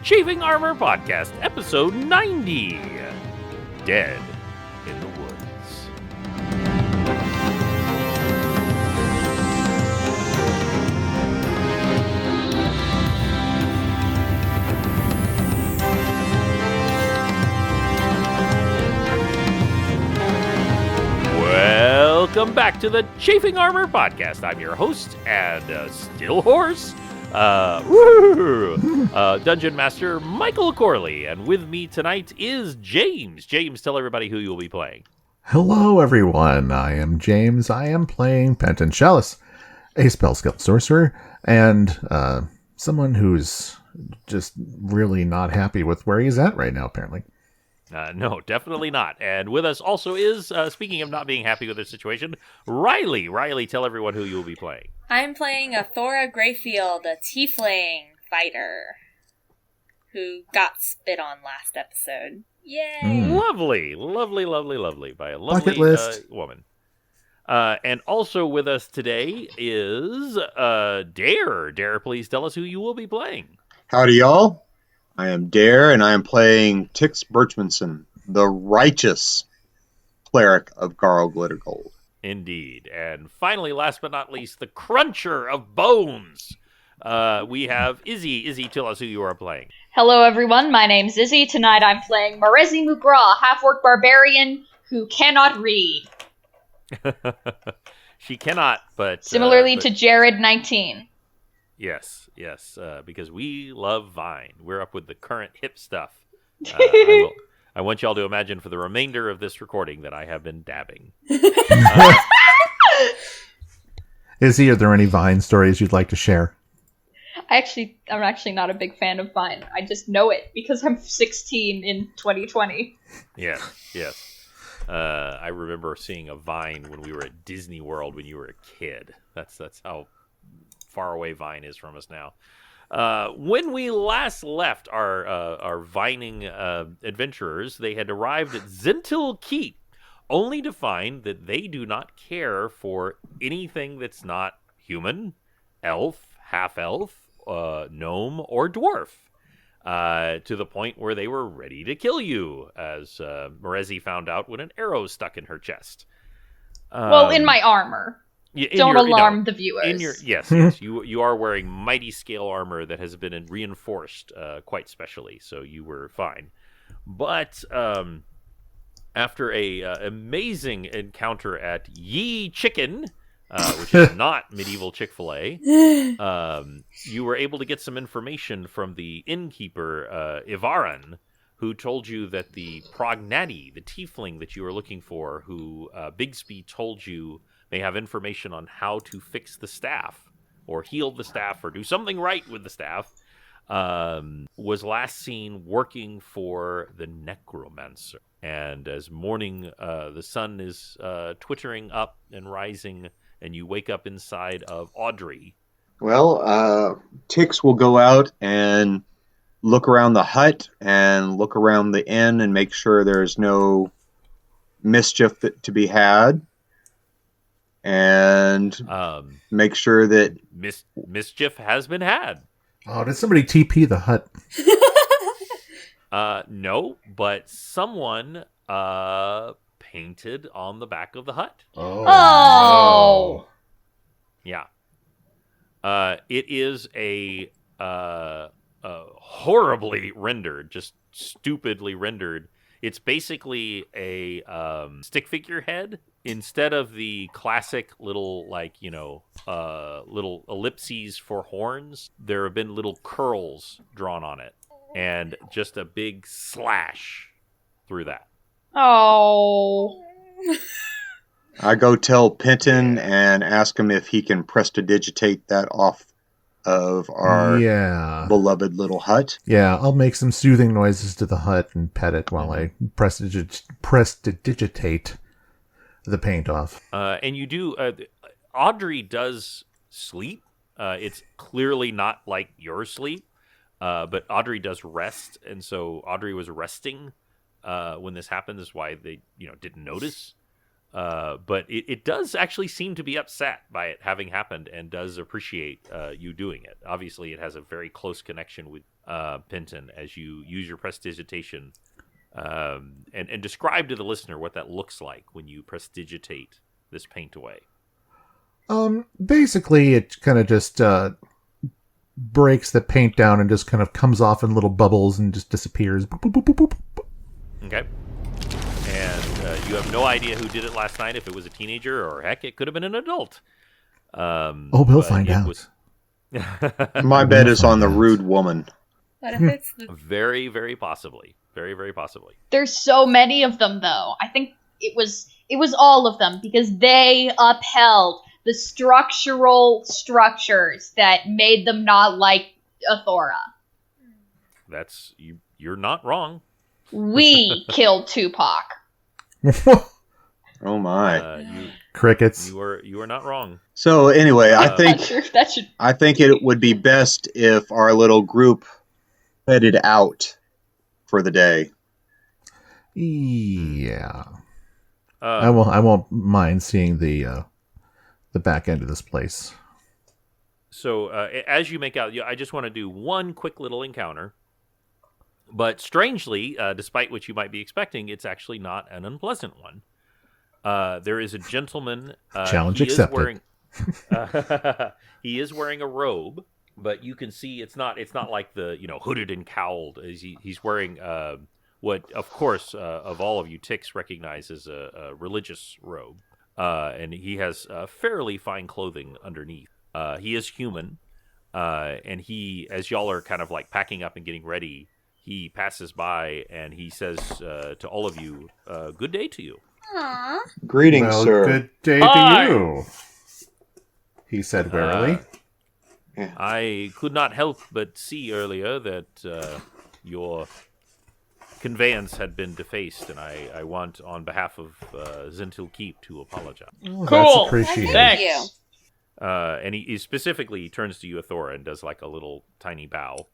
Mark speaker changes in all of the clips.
Speaker 1: Chafing Armor Podcast, episode 90. Dead in the Woods. Welcome back to the Chafing Armor Podcast. I'm your host and still horse, Dungeon Master Michael Corley, and with me tonight is James. James, tell everybody who you'll be playing.
Speaker 2: Hello, everyone. I am James. I am playing Penton Chalice, a spell skilled sorcerer, and someone who's just really not happy with where he's at right now, apparently.
Speaker 1: No, definitely not. And with us also is, speaking of not being happy with their situation, Riley. Riley, tell everyone who you'll be playing.
Speaker 3: I'm playing a Thora Greyfield, a tiefling fighter who got spit on last episode. Yay!
Speaker 1: Lovely by a lovely woman. And also with us today is Dare. Dare, please tell us who you will be playing.
Speaker 4: Howdy, y'all. I am Dare, and I am playing Tix Birchmanson, the righteous cleric of Garl Glittergold.
Speaker 1: Indeed. And finally, last but not least, the cruncher of bones. We have Izzy. Izzy, tell us who you are playing.
Speaker 5: Hello, everyone. My name's Izzy. Tonight I'm playing Marezi Mugra, half-orc barbarian who cannot read.
Speaker 1: She cannot, but...
Speaker 5: Similarly to Jared, 19.
Speaker 1: Yes, because we love Vine. We're up with the current hip stuff. I want y'all to imagine for the remainder of this recording that I have been dabbing.
Speaker 2: Izzy, are there any Vine stories you'd like to share?
Speaker 5: I'm actually not a big fan of Vine. I just know it because I'm 16 in 2020.
Speaker 1: Yes. I remember seeing a Vine when we were at Disney World when you were a kid. That's how far away Vine is from us now. When we last left our vining adventurers, they had arrived at Zintil Keep, only to find that they do not care for anything that's not human, elf, half-elf, gnome, or dwarf, to the point where they were ready to kill you, as Marezi found out when an arrow stuck in her chest.
Speaker 5: Well, in my armor. Don't alarm the viewers.
Speaker 1: Yes, you are wearing mighty scale armor that has been reinforced quite specially, so you were fine. But after a amazing encounter at Yi Chicken, which is not medieval Chick-fil-A, you were able to get some information from the innkeeper, Ivaran, who told you that the Prognati, the tiefling that you were looking for, who Bigsby told you may have information on how to fix the staff or heal the staff or do something right with the staff, was last seen working for the necromancer. And as morning, the sun is twittering up and rising, and you wake up inside of Audrey.
Speaker 4: Well, Tix will go out and look around the hut and look around the inn and make sure there's no mischief to be had. And make sure that
Speaker 1: mischief has been had.
Speaker 2: Oh, did somebody TP the hut?
Speaker 1: No, but someone painted on the back of the hut.
Speaker 5: Oh.
Speaker 1: Yeah. It is a horribly rendered, just stupidly rendered. It's basically a stick figure head. Instead of the classic little, little ellipses for horns, there have been little curls drawn on it. And just a big slash through that.
Speaker 5: Oh.
Speaker 4: I go tell Penton and ask him if he can prestidigitate that off of our beloved little hut.
Speaker 2: Yeah, I'll make some soothing noises to the hut and pet it while I prestidigitate the paint off.
Speaker 1: And you do... Audrey does sleep. It's clearly not like your sleep, but Audrey does rest, and so Audrey was resting when this happened. That's why they didn't notice. But it does actually seem to be upset by it having happened and does appreciate you doing it. Obviously, it has a very close connection with Penton, as you use your prestidigitation, and describe to the listener what that looks like when you prestidigitate this paint away.
Speaker 2: Basically, it kind of just breaks the paint down and just kind of comes off in little bubbles and just disappears. Boop, boop, boop, boop, boop.
Speaker 1: Okay. And you have no idea who did it last night, if it was a teenager or, heck, it could have been an adult.
Speaker 2: We'll find out.
Speaker 4: My bet is on the rude woman.
Speaker 3: What if it's the...
Speaker 1: Very, very possibly. Very, very possibly.
Speaker 5: There's so many of them, though. I think it was all of them, because they upheld the structural structures that made them not like Athora.
Speaker 1: That's you're not wrong.
Speaker 5: We killed Tupac.
Speaker 4: Oh my.
Speaker 2: Crickets.
Speaker 1: You are not wrong.
Speaker 4: So anyway, I
Speaker 5: I'm
Speaker 4: think
Speaker 5: not sure if that should...
Speaker 4: I think it would be best if our little group headed out for the day.
Speaker 2: Yeah. I won't mind seeing the back end of this place.
Speaker 1: So as you make out, I just want to do one quick little encounter. But strangely, despite what you might be expecting, it's actually not an unpleasant one. There is a gentleman.
Speaker 2: Challenge accepted.
Speaker 1: He is wearing a robe, but you can see it's not like the hooded and cowled. He's wearing what, of course, of all of you ticks recognize as a religious robe, and he has fairly fine clothing underneath. He is human, and he, as y'all are kind of like packing up and getting ready, he passes by and he says to all of you, "Good day to you."
Speaker 3: Aww.
Speaker 4: Greetings, sir.
Speaker 2: Good day
Speaker 1: Hi.
Speaker 2: to you. He said warily.
Speaker 1: I could not help but see earlier that your conveyance had been defaced, and I want, on behalf of Zentil Keep, to apologize.
Speaker 2: Oh,
Speaker 5: Cool.
Speaker 2: That's appreciated.
Speaker 3: Thank you.
Speaker 1: And he specifically turns to you, Athora, and does like a little tiny bow.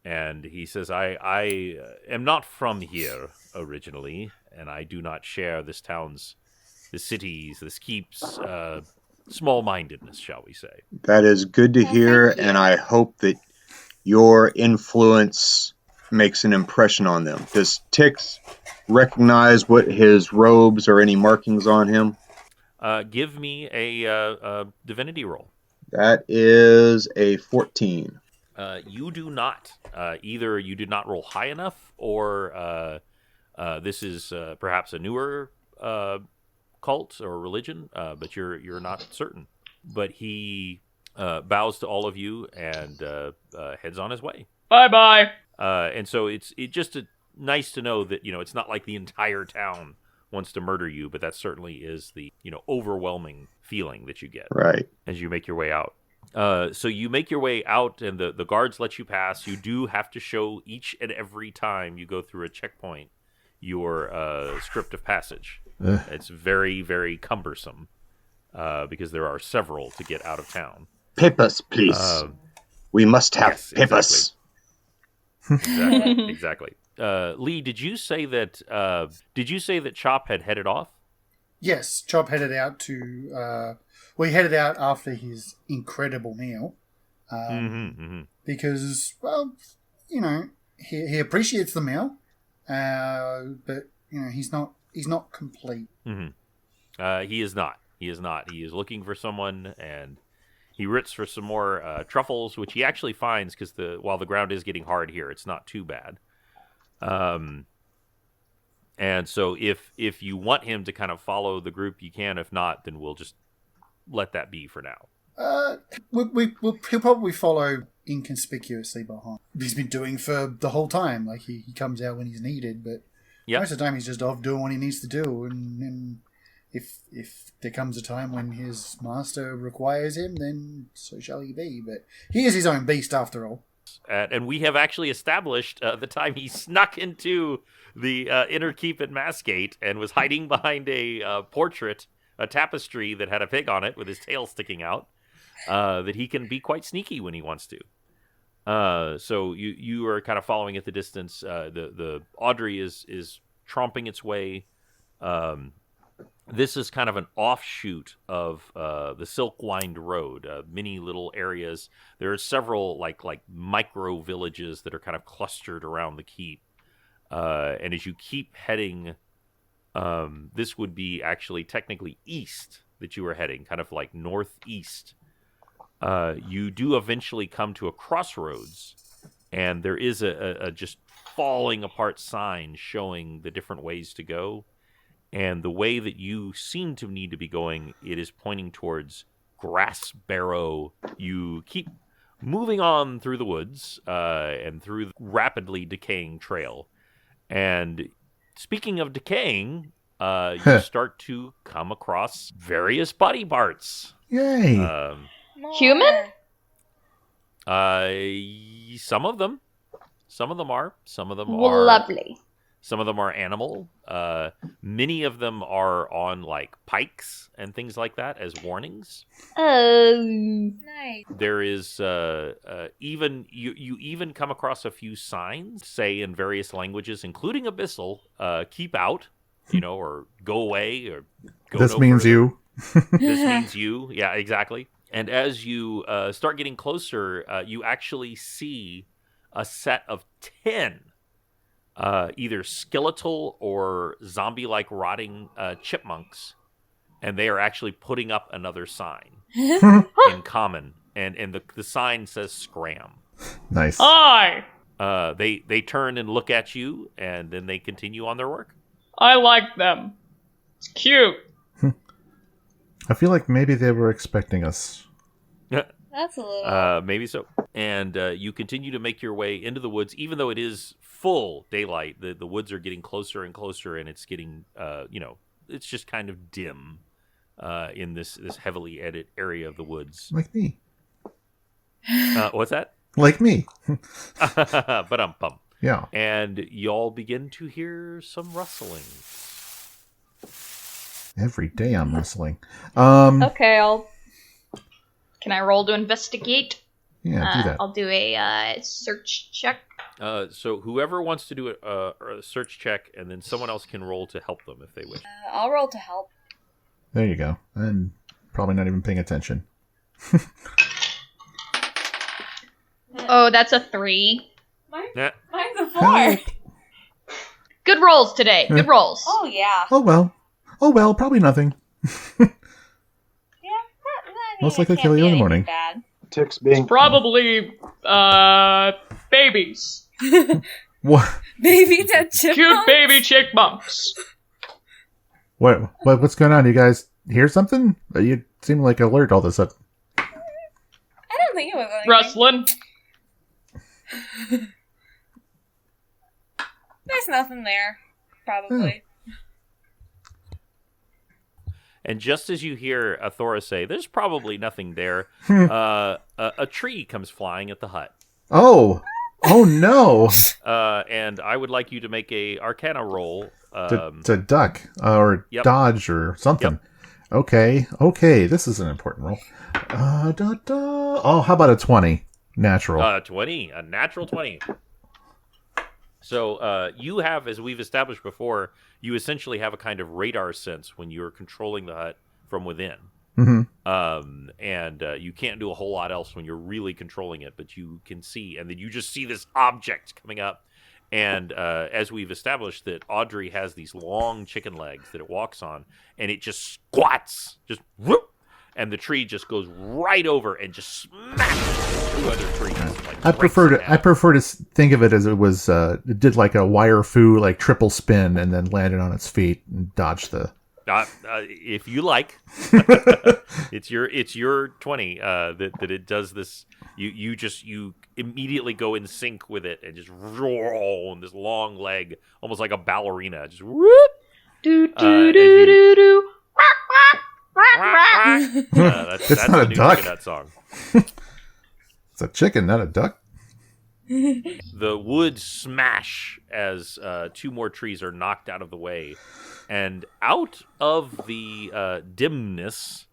Speaker 1: And he says, I am not from here originally, and I do not share this city's, this keep's small-mindedness, shall we say.
Speaker 4: That is good to
Speaker 3: Well,
Speaker 4: hear,
Speaker 3: thank you.
Speaker 4: and I hope that your influence makes an impression on them. Does Tix recognize what his robes or any markings on him?
Speaker 1: Give me a divinity roll.
Speaker 4: That is a 14.
Speaker 1: You do not. Either you did not roll high enough, or this is perhaps a newer cult or religion, but you're not certain. But he bows to all of you and heads on his way.
Speaker 5: Bye-bye.
Speaker 1: And so it's just nice to know that it's not like the entire town wants to murder you, but that certainly is the overwhelming feeling that you get
Speaker 4: Right.
Speaker 1: as you make your way out. So you make your way out, and the guards let you pass. You do have to show each and every time you go through a checkpoint your script of passage.
Speaker 2: Ugh.
Speaker 1: It's very, very cumbersome because there are several to get out of town.
Speaker 4: Papers, please. We must have
Speaker 1: yes,
Speaker 4: papers.
Speaker 1: Exactly. Lee, did you say that Chop had headed off?
Speaker 6: Yes, Chop headed out to. He headed out after his incredible meal, because, well, he appreciates the meal, but he's not complete.
Speaker 1: He is not. He is not. He is looking for someone, and he writs for some more truffles, which he actually finds because while the ground is getting hard here, it's not too bad. And so if you want him to kind of follow the group, you can. If not, then we'll just let that be for now.
Speaker 6: He'll probably follow inconspicuously behind. He's been doing for the whole time. Like he comes out when he's needed, but most of the time he's just off doing what he needs to do. And if there comes a time when his master requires him, then so shall he be. But he is his own beast after all.
Speaker 1: And we have actually established the time he snuck into the inner keep at Massgate and was hiding behind a portrait, a tapestry that had a pig on it with his tail sticking out, that he can be quite sneaky when he wants to. So you are kind of following at the distance. The Audrey is tromping its way This is kind of an offshoot of the Silk-Lined Road, many little areas. There are several like micro villages that are kind of clustered around the keep. And as you keep heading, this would be actually technically east that you are heading, kind of like northeast. You do eventually come to a crossroads, and there is a just falling apart sign showing the different ways to go. And the way that you seem to need to be going, it is pointing towards Grass Barrow. You keep moving on through the woods and through the rapidly decaying trail. And speaking of decaying, you start to come across various body parts.
Speaker 2: Yay!
Speaker 5: Human?
Speaker 1: Some of them. Some of them are. Some of them are.
Speaker 5: Lovely.
Speaker 1: Some of them are animal. Many of them are on like pikes and things like that as warnings.
Speaker 5: Oh,
Speaker 3: Nice.
Speaker 1: There is even you even come across a few signs, say in various languages, including Abyssal. Keep out, or go away, or go.
Speaker 2: This
Speaker 1: no
Speaker 2: means
Speaker 1: further.
Speaker 2: you.
Speaker 1: This means you. Yeah, exactly. And as you start getting closer, you actually see a set of 10. Either skeletal or zombie-like rotting chipmunks, and they are actually putting up another sign in common, and the sign says "Scram."
Speaker 2: Nice.
Speaker 5: hi.
Speaker 1: They turn and look at you, and then they continue on their work.
Speaker 5: I like them. It's cute.
Speaker 2: I feel like maybe they were expecting us.
Speaker 3: That's a little.
Speaker 1: Maybe so. And you continue to make your way into the woods, even though it is full daylight. The woods are getting closer and closer, and it's getting, it's just kind of dim in this heavily edited area of the woods.
Speaker 2: Like me.
Speaker 1: What's that?
Speaker 2: Like me.
Speaker 1: Ba-dum-bum.
Speaker 2: Yeah.
Speaker 1: And y'all begin to hear some rustling.
Speaker 2: Every day I'm wrestling.
Speaker 5: Okay, Can I roll to investigate?
Speaker 2: Yeah, do that.
Speaker 5: I'll do a search check.
Speaker 1: So whoever wants to do a search check, and then someone else can roll to help them if they wish.
Speaker 3: I'll roll to help.
Speaker 2: There you go. And probably not even paying attention.
Speaker 5: Oh, that's a 3.
Speaker 1: Nah.
Speaker 3: Mine's a 4.
Speaker 2: Help.
Speaker 5: Good rolls today. Good rolls.
Speaker 3: Oh, yeah.
Speaker 2: Oh well, probably nothing. Most likely kill you in the morning.
Speaker 3: Bad.
Speaker 4: Ticks being
Speaker 5: Probably, babies.
Speaker 2: What?
Speaker 3: Baby dead chipmunks.
Speaker 5: Cute baby chipmunks.
Speaker 2: What's going on? You guys hear something? You seem like alert all of a sudden.
Speaker 3: I don't think it was anything.
Speaker 5: Rustling.
Speaker 3: There's nothing there. Probably.
Speaker 1: And just as you hear Athora say, "There's probably nothing there," a tree comes flying at the hut.
Speaker 2: Oh no!
Speaker 1: And I would like you to make a Arcana roll.
Speaker 2: To duck or
Speaker 1: Yep.
Speaker 2: dodge or something.
Speaker 1: Yep.
Speaker 2: Okay. This is an important roll. Oh, how about a 20? Natural.
Speaker 1: 20, a natural 20. So you have, as we've established before, you essentially have a kind of radar sense when you're controlling the hut from within.
Speaker 2: Mm-hmm.
Speaker 1: And you can't do a whole lot else when you're really controlling it, but you can see, and then you just see this object coming up. And as we've established that Audrey has these long chicken legs that it walks on, and it just squats, just whoop, and the tree just goes right over and just smacks two other trees. Like,
Speaker 2: I prefer to think of it as it was it did like a wire foo like triple spin and then landed on its feet and dodged the.
Speaker 1: If you like, it's your 20 that it does this. You immediately go in sync with it and just roll on this long leg, almost like a ballerina. Just whoop.
Speaker 5: Do do do do do.
Speaker 1: That's
Speaker 2: It's not
Speaker 1: the
Speaker 2: a
Speaker 1: new
Speaker 2: duck.
Speaker 1: Chicken Nut song.
Speaker 2: It's a chicken, not a duck.
Speaker 1: The woods smash as two more trees are knocked out of the way, and out of the dimness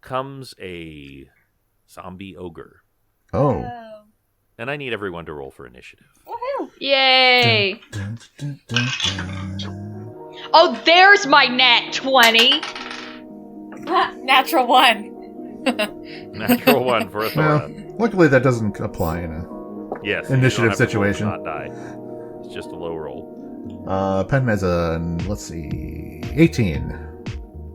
Speaker 1: comes a zombie ogre.
Speaker 2: Oh.
Speaker 1: And I need everyone to roll for initiative.
Speaker 3: Woohoo!
Speaker 5: Yay! Oh, there's my nat 20.
Speaker 3: Natural 1.
Speaker 1: Natural 1 for a
Speaker 2: Well,
Speaker 1: Thora.
Speaker 2: luckily that doesn't apply in a
Speaker 1: Yes. you
Speaker 2: initiative
Speaker 1: don't have to roll to
Speaker 2: situation.
Speaker 1: Not die. It's just a low roll.
Speaker 2: Penton has a, let's see, 18.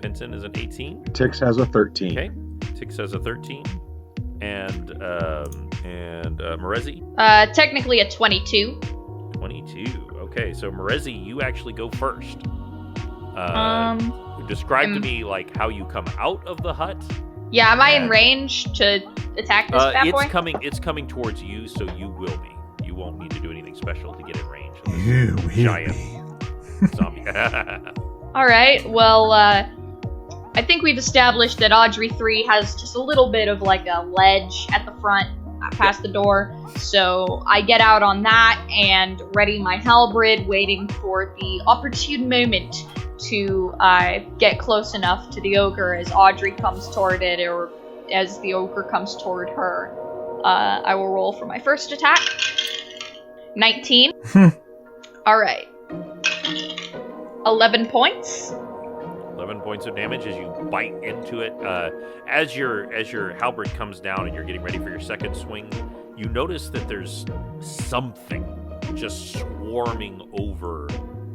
Speaker 1: Penton is an 18.
Speaker 4: Tix has a 13.
Speaker 1: Okay. Tix has a 13. And Merezi?
Speaker 5: Technically a 22.
Speaker 1: 22. Okay, so Merezi, you actually go first. Describe to me like how you come out of the hut.
Speaker 5: Yeah, am I in
Speaker 1: And-
Speaker 5: range to attack this bad boy?
Speaker 1: It's coming towards you, so you will be. You won't need to do anything special to get in range. of this
Speaker 2: You hear
Speaker 1: giant
Speaker 2: me.
Speaker 1: zombie.
Speaker 5: Alright, well, I think we've established that Audrey 3 has just a little bit of like a ledge at the front past the door. So I get out on that and ready my halberd, waiting for the opportune moment to get close enough to the ogre as Audrey comes toward it, or as the ogre comes toward her. I will roll for my first attack. 19. Alright. 11 points.
Speaker 1: 11 points of damage as you bite into it. As your halberd comes down and you're getting ready for your second swing, you notice that there's something just swarming over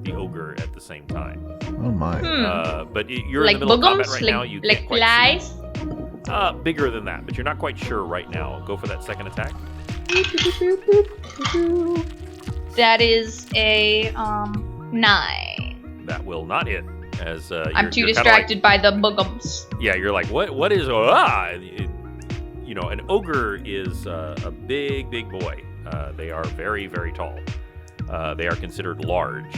Speaker 1: the ogre at the same time.
Speaker 2: Oh my.
Speaker 1: But you're
Speaker 5: Like
Speaker 1: in the middle of combat
Speaker 5: bugums?
Speaker 1: right
Speaker 5: Like,
Speaker 1: now. You
Speaker 5: like
Speaker 1: can't quite
Speaker 5: flies?
Speaker 1: see. Bigger than that, but you're not quite sure right now. Go for that second attack.
Speaker 5: That is a 9.
Speaker 1: That will not hit. As
Speaker 5: I'm too
Speaker 1: you're kinda
Speaker 5: distracted by the bugums.
Speaker 1: Yeah, you're like, what is you know, an ogre is a big boy. They are very, very tall. They are considered large,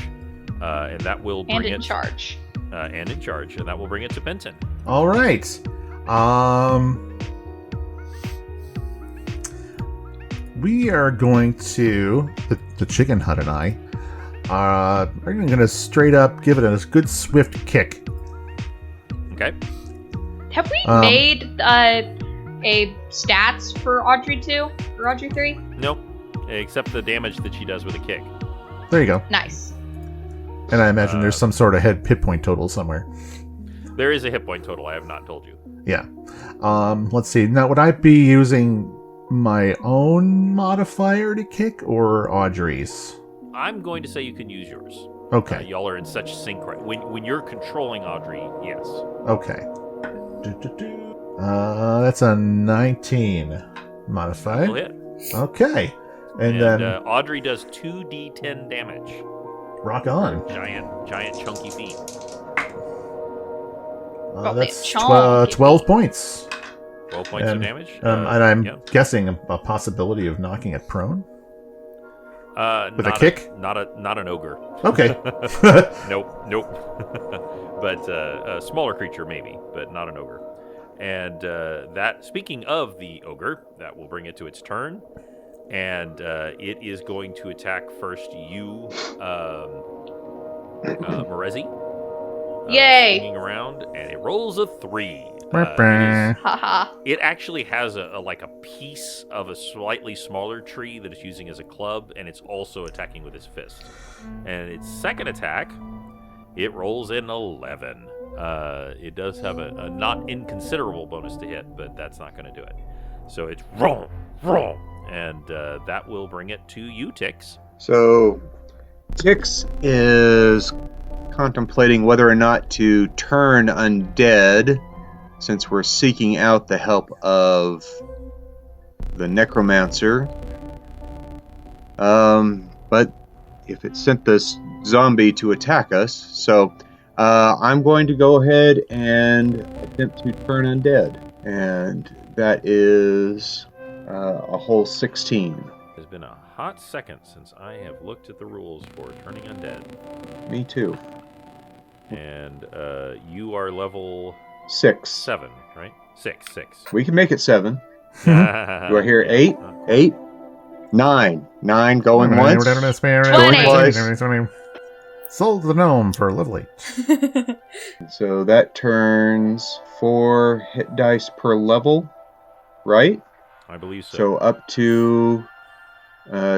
Speaker 1: and that will bring
Speaker 5: And in
Speaker 1: it
Speaker 5: charge.
Speaker 1: and in charge, and that will bring it to Penton.
Speaker 2: All right. We are going to the chicken hut and I are going to straight up give it a good swift kick.
Speaker 1: Okay.
Speaker 5: Have we
Speaker 2: Um,
Speaker 5: made a stats for Audrey 2? For Audrey 3?
Speaker 1: No, except the damage that she does with a kick.
Speaker 2: There you go.
Speaker 5: Nice.
Speaker 2: And I imagine there's some sort of hit point total somewhere.
Speaker 1: There is a hit point total. I have not told you.
Speaker 2: Yeah. Let's see. Now, would I be using my own modifier to kick or Audrey's?
Speaker 1: I'm going to say you can use yours.
Speaker 2: Okay.
Speaker 1: Y'all are in such sync right when you're controlling Audrey. Yes.
Speaker 2: Okay. That's a 19 modified.
Speaker 1: Will hit.
Speaker 2: Okay. And
Speaker 1: And
Speaker 2: then
Speaker 1: Audrey does 2d10 damage.
Speaker 2: rock on.
Speaker 1: Giant chunky feet.
Speaker 2: That's
Speaker 5: chonky.
Speaker 2: 12 points.
Speaker 1: 12 points of
Speaker 2: And,
Speaker 1: damage.
Speaker 2: And I'm
Speaker 1: yeah.
Speaker 2: guessing a possibility of knocking it prone. With a
Speaker 1: Not
Speaker 2: kick?
Speaker 1: Not an ogre.
Speaker 2: Okay.
Speaker 1: Nope. But a smaller creature maybe, but not an ogre. And that, speaking of the ogre, that will bring it to its turn. And it is going to attack first you, Merezi.
Speaker 5: Yay.
Speaker 1: Swinging around, and it rolls a 3.
Speaker 5: Haha.
Speaker 1: It actually has a piece of a slightly smaller tree that it's using as a club, and it's also attacking with its fist. And its second attack, it rolls an 11. It does have a not inconsiderable bonus to hit, but that's not going to do it. So it's roll, and that will bring it to you, Tix.
Speaker 4: So, Tix is contemplating whether or not to turn undead, since we're seeking out the help of the necromancer. But if it sent this zombie to attack us, so I'm going to go ahead and attempt to turn undead, and that is a whole 16.
Speaker 1: It's been a hot second since I have looked at the rules for turning undead.
Speaker 4: Me too.
Speaker 1: And you are level
Speaker 4: 6.
Speaker 1: 7, right? 6.
Speaker 4: We can make it 7.
Speaker 1: Do
Speaker 4: Do I hear 8? 8? 9. 9 going once. Going twice.
Speaker 2: Sold the gnome for lovely.
Speaker 4: So that turns 4 hit dice per level, right?
Speaker 1: I believe so.
Speaker 4: So up to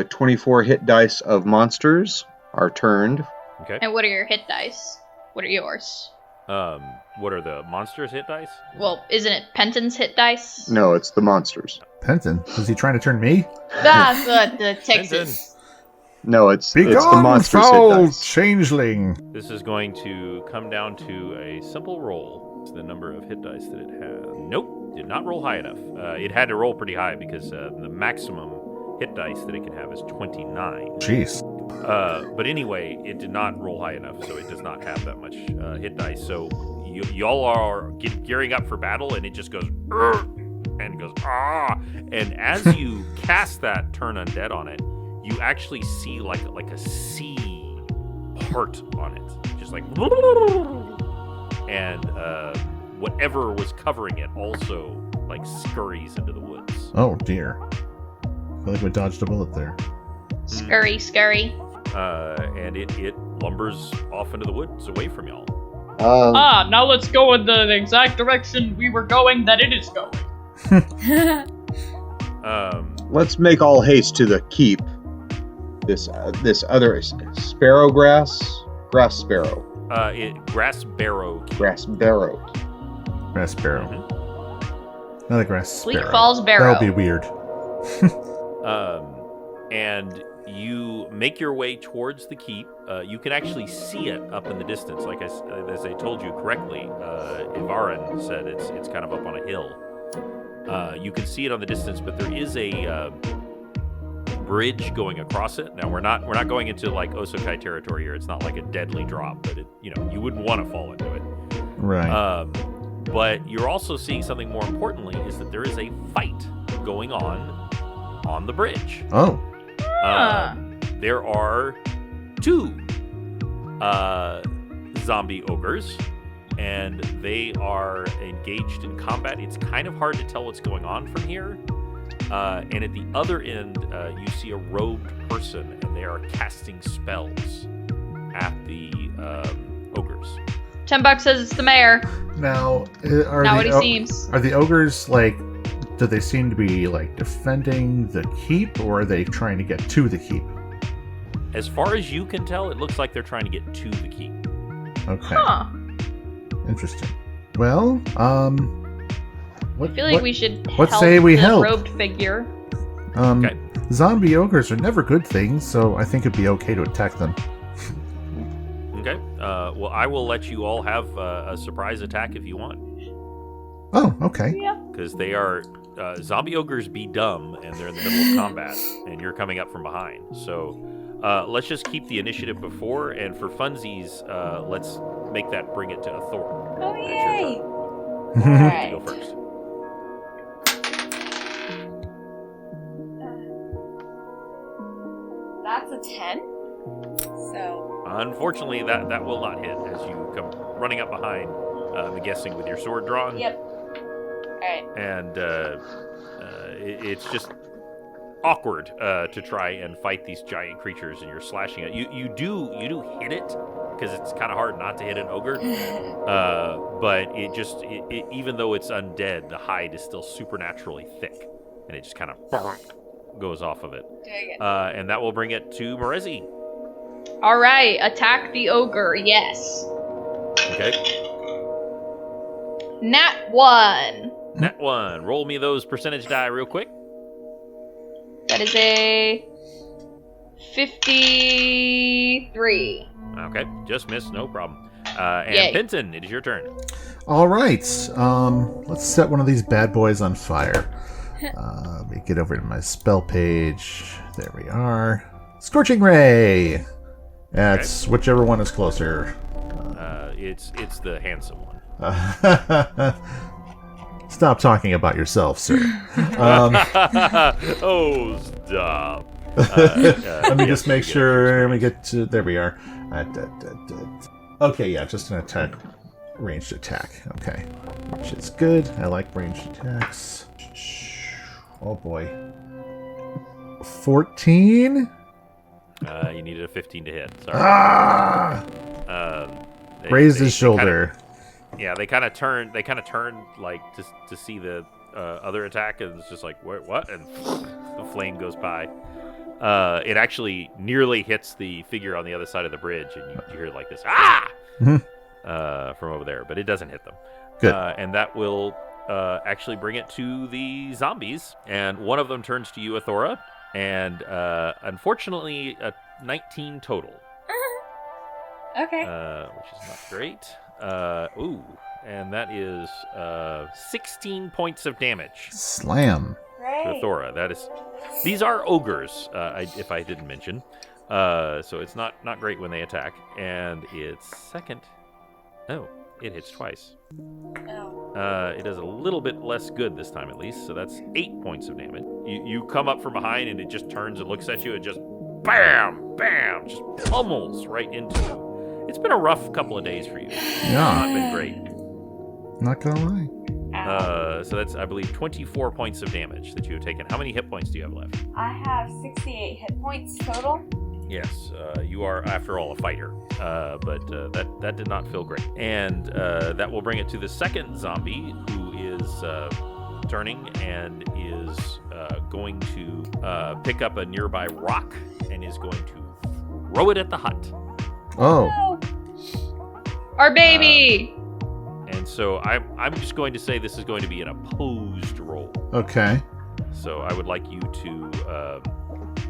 Speaker 4: 24 hit dice of monsters are turned.
Speaker 1: Okay.
Speaker 5: And what are your hit dice? What are yours?
Speaker 1: What are the monsters' hit dice?
Speaker 5: Well, isn't it Penton's hit dice?
Speaker 4: No, it's the monsters.
Speaker 2: Penton, is he trying to turn me?
Speaker 5: The Texas.
Speaker 4: No, it's the
Speaker 2: Begone,
Speaker 4: monsters hit
Speaker 2: foul
Speaker 4: dice.
Speaker 2: changeling!
Speaker 1: This is going to come down to a simple roll. It's the number of hit dice that it has. Nope, did not roll high enough. It had to roll pretty high because the maximum hit dice that it can have is 29.
Speaker 2: Jeez.
Speaker 1: But anyway, it did not roll high enough, so it does not have that much hit dice. So y'all are gearing up for battle, and it just goes, and goes, ah. And as you cast that Turn Undead on it, you actually see like a sea heart on it, just like, and whatever was covering it also like scurries into the woods.
Speaker 2: Oh dear. I feel like we dodged a bullet there.
Speaker 5: Scurry.
Speaker 1: And it lumbers off into the woods away from y'all.
Speaker 5: Now let's go in the exact direction we were going that it is going.
Speaker 4: Let's make all haste to the keep. This other sparrow grass sparrow.
Speaker 1: Grass barrow.
Speaker 4: Grass barrow.
Speaker 2: Grass sparrow.
Speaker 1: Mm-hmm.
Speaker 2: Another grass
Speaker 5: Sleek
Speaker 2: sparrow.
Speaker 5: Falls Barrow.
Speaker 2: That'll be weird.
Speaker 1: And you make your way towards the keep. You can actually see it up in the distance. Like as I told you correctly, Ivarin said it's kind of up on a hill. You can see it on the distance, but there is a bridge going across it. Now we're not going into like Osokai territory here. It's not like a deadly drop, but you wouldn't want to fall into it.
Speaker 2: Right.
Speaker 1: But you're also seeing something more importantly is that there is a fight going on the bridge.
Speaker 2: Oh.
Speaker 1: There are 2 zombie ogres, and they are engaged in combat. It's kind of hard to tell what's going on from here. And at the other end, you see a robed person, and they are casting spells at the ogres.
Speaker 5: $10 says it's the mayor.
Speaker 2: Now,
Speaker 5: Not what he seems.
Speaker 2: Are the ogres like? Do they seem to be like defending the keep, or are they trying to get to the keep?
Speaker 1: As far as you can tell, it looks like they're trying to get to the keep.
Speaker 2: Okay.
Speaker 5: Huh.
Speaker 2: Interesting. Well,
Speaker 5: I feel like we should
Speaker 2: what
Speaker 5: help
Speaker 2: say we
Speaker 5: the
Speaker 2: help?
Speaker 5: robed figure.
Speaker 1: Okay.
Speaker 2: Zombie ogres are never good things, so I think it'd be okay to attack them.
Speaker 1: Okay. Well, I will let you all have a surprise attack if you want.
Speaker 2: Oh, okay.
Speaker 5: Yeah.
Speaker 1: Because they are zombie ogres be dumb, and they're in the middle of combat, and you're coming up from behind. So let's just keep the initiative before, and for funsies, let's make that bring it to a Thor.
Speaker 3: Oh,
Speaker 1: That's
Speaker 3: yay!
Speaker 1: your turn.
Speaker 3: Alright.
Speaker 1: You go first.
Speaker 3: That's a 10. So,
Speaker 1: Unfortunately, that will not hit as you come running up behind, I'm guessing with your sword drawn.
Speaker 3: yep. Alright.
Speaker 1: And it's just awkward to try and fight these giant creatures, and you're slashing it. You do hit it because it's kind of hard not to hit an ogre. But it even though it's undead, the hide is still supernaturally thick, and it just kind of goes off of it.
Speaker 3: Do it again.
Speaker 1: And that will bring it to Morezi.
Speaker 5: All right, attack the ogre. Yes.
Speaker 1: Okay.
Speaker 5: Nat 1.
Speaker 1: Nat 1. Roll me those percentage die real quick.
Speaker 5: That is a 53.
Speaker 1: Okay, just missed, no problem. And
Speaker 5: Yay.
Speaker 1: Penton, it is your turn.
Speaker 2: All right. Let's set one of these bad boys on fire. Let me get over to my spell page. There we are. Scorching Ray. That's whichever one is closer.
Speaker 1: It's the handsome one.
Speaker 2: Stop talking about yourself, sir.
Speaker 1: Oh, stop.
Speaker 2: Let me just make sure. Let me get to. There we are. Okay, yeah, just an attack. Ranged attack. Okay. Which is good. I like ranged attacks. Oh boy. 14?
Speaker 1: You needed a 15 to hit. Sorry.
Speaker 2: Ah! Raised his shoulder.
Speaker 1: They kind of turned like to see the other attack, and it's just like what? And the flame goes by. It actually nearly hits the figure on the other side of the bridge, and you hear like this from over there, but it doesn't hit them.
Speaker 2: Good.
Speaker 1: And that will actually bring it to the zombies. And one of them turns to you, Athora, and unfortunately, a 19 total.
Speaker 3: Okay.
Speaker 1: Which is not great. And that is 16 points of damage
Speaker 2: Slam.
Speaker 1: to Athora. That is. These are ogres, if I didn't mention. So it's not great when they attack. And its second. Oh, it hits twice.
Speaker 3: Oh.
Speaker 1: It does a little bit less good this time, at least. So that's 8 points of damage. You come up from behind, and it just turns and looks at you, and just bam, bam, just pummels right into you. It's been a rough couple of days for you.
Speaker 2: Yeah.
Speaker 1: Not been great.
Speaker 2: Not gonna lie.
Speaker 1: So that's, I believe, 24 points of damage that you have taken. How many hit points do you have left?
Speaker 3: I have 68 hit points total.
Speaker 1: Yes, you are, after all, a fighter. But that did not feel great. And that will bring it to the second zombie, who is turning and is going to pick up a nearby rock and is going to throw it at the hut.
Speaker 2: Oh.
Speaker 5: Our baby!
Speaker 1: And so I'm just going to say this is going to be an opposed roll.
Speaker 2: Okay.
Speaker 1: So I would like you to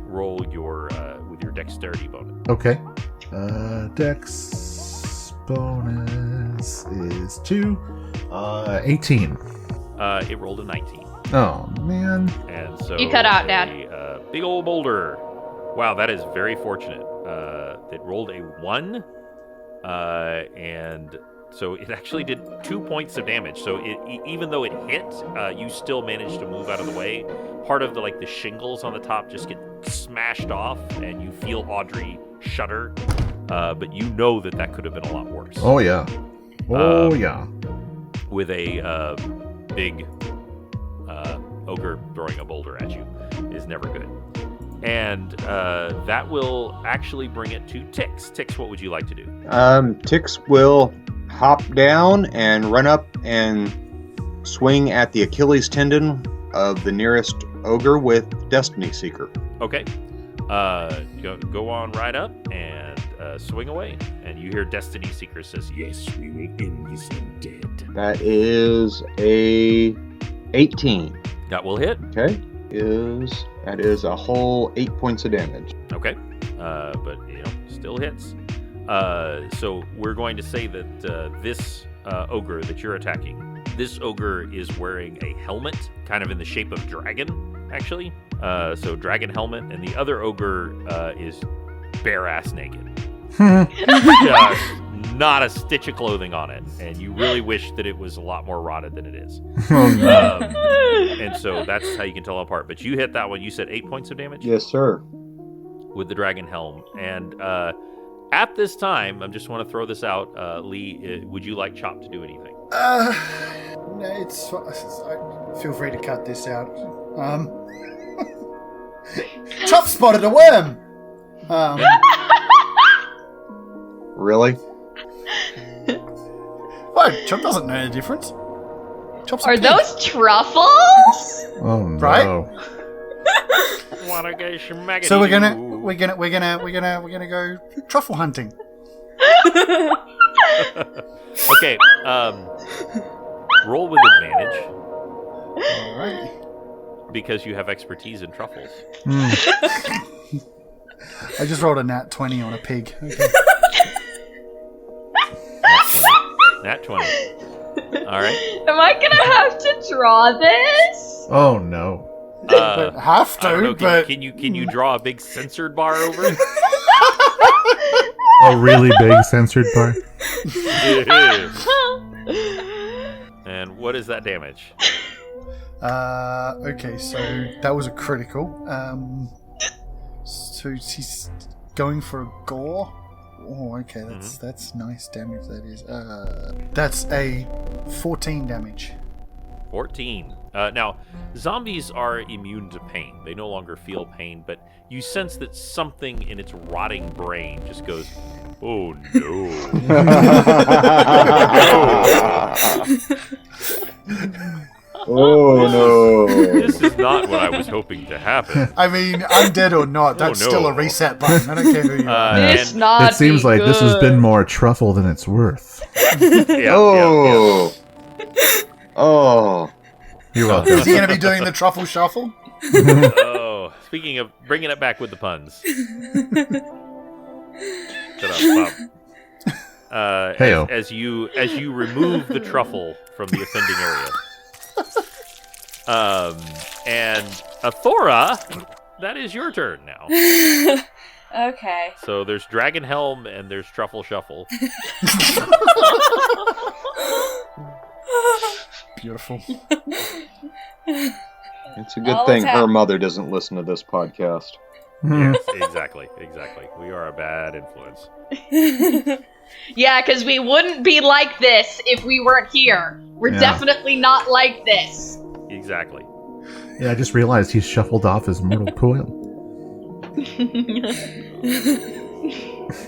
Speaker 1: roll your with your dexterity bonus.
Speaker 2: Okay. Dex bonus is 2. 18.
Speaker 1: It rolled a 19.
Speaker 2: Oh, man.
Speaker 1: And so
Speaker 5: You cut out, Dad.
Speaker 1: a big old boulder. Wow, that is very fortunate. It rolled a 1, and so it actually did 2 points of damage. So even though it hit, you still managed to move out of the way. Part of the shingles on the top just get smashed off, and you feel Audrey shudder. But you know that could have been a lot worse.
Speaker 2: Oh, yeah. Yeah.
Speaker 1: With a big ogre throwing a boulder at you is never good. And that will actually bring it to Tix. Tix, what would you like to do?
Speaker 4: Tix will hop down and run up and swing at the Achilles tendon of the nearest ogre with Destiny Seeker.
Speaker 1: Okay. Go on right up and swing away. And you hear Destiny Seeker says, "Yes, we will end this undead."
Speaker 4: That is a 18.
Speaker 1: That will hit.
Speaker 4: Okay. That is a whole 8 points of damage.
Speaker 1: Okay. But, still hits. So we're going to say that this ogre that you're attacking, this ogre is wearing a helmet, kind of in the shape of dragon, actually. So dragon helmet, and the other ogre is bare-ass naked. Not a stitch of clothing on it, and you really wish that it was a lot more rotted than it is. And so that's how you can tell them apart. But you hit that one. You said 8 points of damage?
Speaker 4: Yes, sir.
Speaker 1: With the dragon helm. And at this time, I just want to throw this out, Lee, would you like Chop to do anything?
Speaker 6: No, it's. Feel free to cut this out. Chop spotted a worm.
Speaker 4: Really?
Speaker 6: What? Chop doesn't know the difference. Chop's a
Speaker 5: Are
Speaker 6: pig.
Speaker 5: those truffles?
Speaker 2: Oh, no.
Speaker 6: Right?
Speaker 1: Wanna get some maggoty?
Speaker 6: So we're gonna go truffle hunting.
Speaker 1: Okay, roll with advantage
Speaker 6: All right.
Speaker 1: because you have expertise in truffles.
Speaker 6: I just rolled a nat 20 on a pig. Okay.
Speaker 1: Nat 20. All right.
Speaker 5: Am I gonna have to draw this?
Speaker 2: Oh, no.
Speaker 6: Don't have to,
Speaker 1: I don't know,
Speaker 6: but
Speaker 1: can you draw a big censored bar over it?
Speaker 2: A really big censored bar.
Speaker 1: And what is that damage?
Speaker 6: okay, so that was a critical. So she's going for a gore. Oh, okay, that's nice damage. That is. That's a 14 damage.
Speaker 1: 14. Now, zombies are immune to pain. They no longer feel pain, but you sense that something in its rotting brain just goes, "Oh no."
Speaker 4: Oh no!
Speaker 1: This is not what I was hoping to happen.
Speaker 6: I mean, undead or not, that's
Speaker 1: no.
Speaker 6: still a reset button. I don't care who you are.
Speaker 5: This
Speaker 1: And
Speaker 5: not
Speaker 2: It seems
Speaker 5: be
Speaker 2: like this has
Speaker 5: good.
Speaker 2: been more truffle than it's worth.
Speaker 4: Oh. Oh.
Speaker 2: You're welcome.
Speaker 6: Is he going to be doing the truffle shuffle?
Speaker 1: Oh, speaking of bringing it back with the puns. Shut up, Bob.
Speaker 2: Hey-o.
Speaker 1: As you remove the truffle from the offending area. And Athora, that is your turn now.
Speaker 3: Okay.
Speaker 1: So there's Dragon Helm and there's Truffle Shuffle.
Speaker 6: Beautiful.
Speaker 4: It's a good thing her mother doesn't listen to this podcast.
Speaker 1: Yes, exactly. We are a bad influence.
Speaker 5: Yeah, because we wouldn't be like this if we weren't here. We're definitely not like this.
Speaker 1: Exactly.
Speaker 2: Yeah, I just realized he's shuffled off his mortal coil.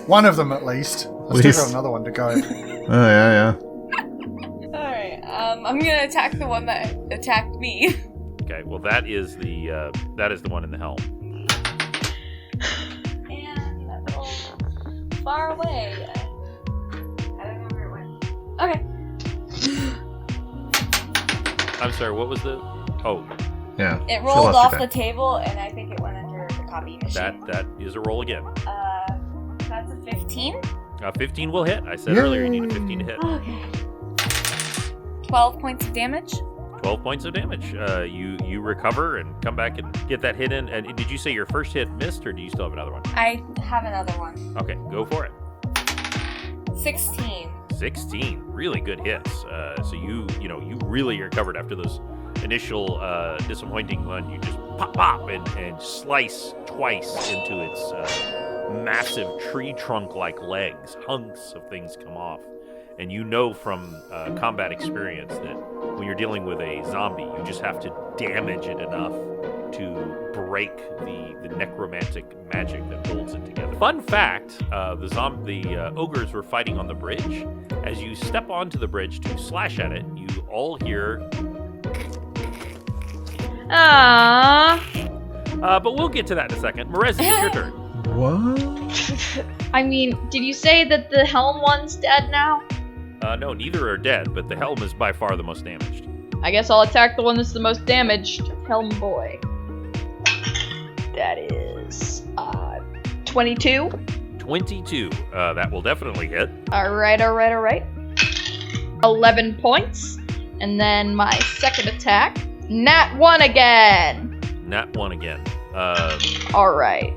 Speaker 6: One of them, at least. I still got another one to go.
Speaker 2: Oh, yeah.
Speaker 3: Alright, I'm gonna attack the one that attacked me.
Speaker 1: Okay, well that is the one in the helm.
Speaker 3: And that little far away. I don't know where it went. Okay.
Speaker 1: I'm sorry, what was the... Oh,
Speaker 2: Yeah.
Speaker 3: It
Speaker 2: She
Speaker 3: rolled
Speaker 2: lost
Speaker 3: off
Speaker 2: you
Speaker 3: the
Speaker 2: back.
Speaker 3: table, and I think it went under the copy machine.
Speaker 1: that is a roll again.
Speaker 3: That's a 15.
Speaker 1: 15 will hit. I said earlier you need a 15 to hit.
Speaker 3: Okay. 12 points of damage.
Speaker 1: 12 points of damage. You recover and come back and get that hit in. And did you say your first hit missed, or do you still have another one?
Speaker 3: I have another one.
Speaker 1: Okay, go for it.
Speaker 3: 16.
Speaker 1: 16, really good hits. So you really recovered after those initial disappointing one. You just pop and slice twice into its massive tree trunk-like legs. Hunks of things come off, and you know from combat experience that when you're dealing with a zombie, you just have to damage it enough to break the necromantic magic that holds it together. Fun fact, the ogres were fighting on the bridge. As you step onto the bridge to slash at it, you all hear...
Speaker 5: Ah.
Speaker 1: But we'll get to that in a second. Merezi, it's your turn.
Speaker 2: What?
Speaker 5: I mean, did you say that the helm one's dead now?
Speaker 1: No, neither are dead, but the helm is by far the most damaged.
Speaker 5: I guess I'll attack the one that's the most damaged. Helm boy. That is 22.
Speaker 1: 22. That will definitely hit.
Speaker 5: Alright. 11 points. And then my second attack. Nat 1 again.
Speaker 1: Nat 1 again.
Speaker 5: Alright.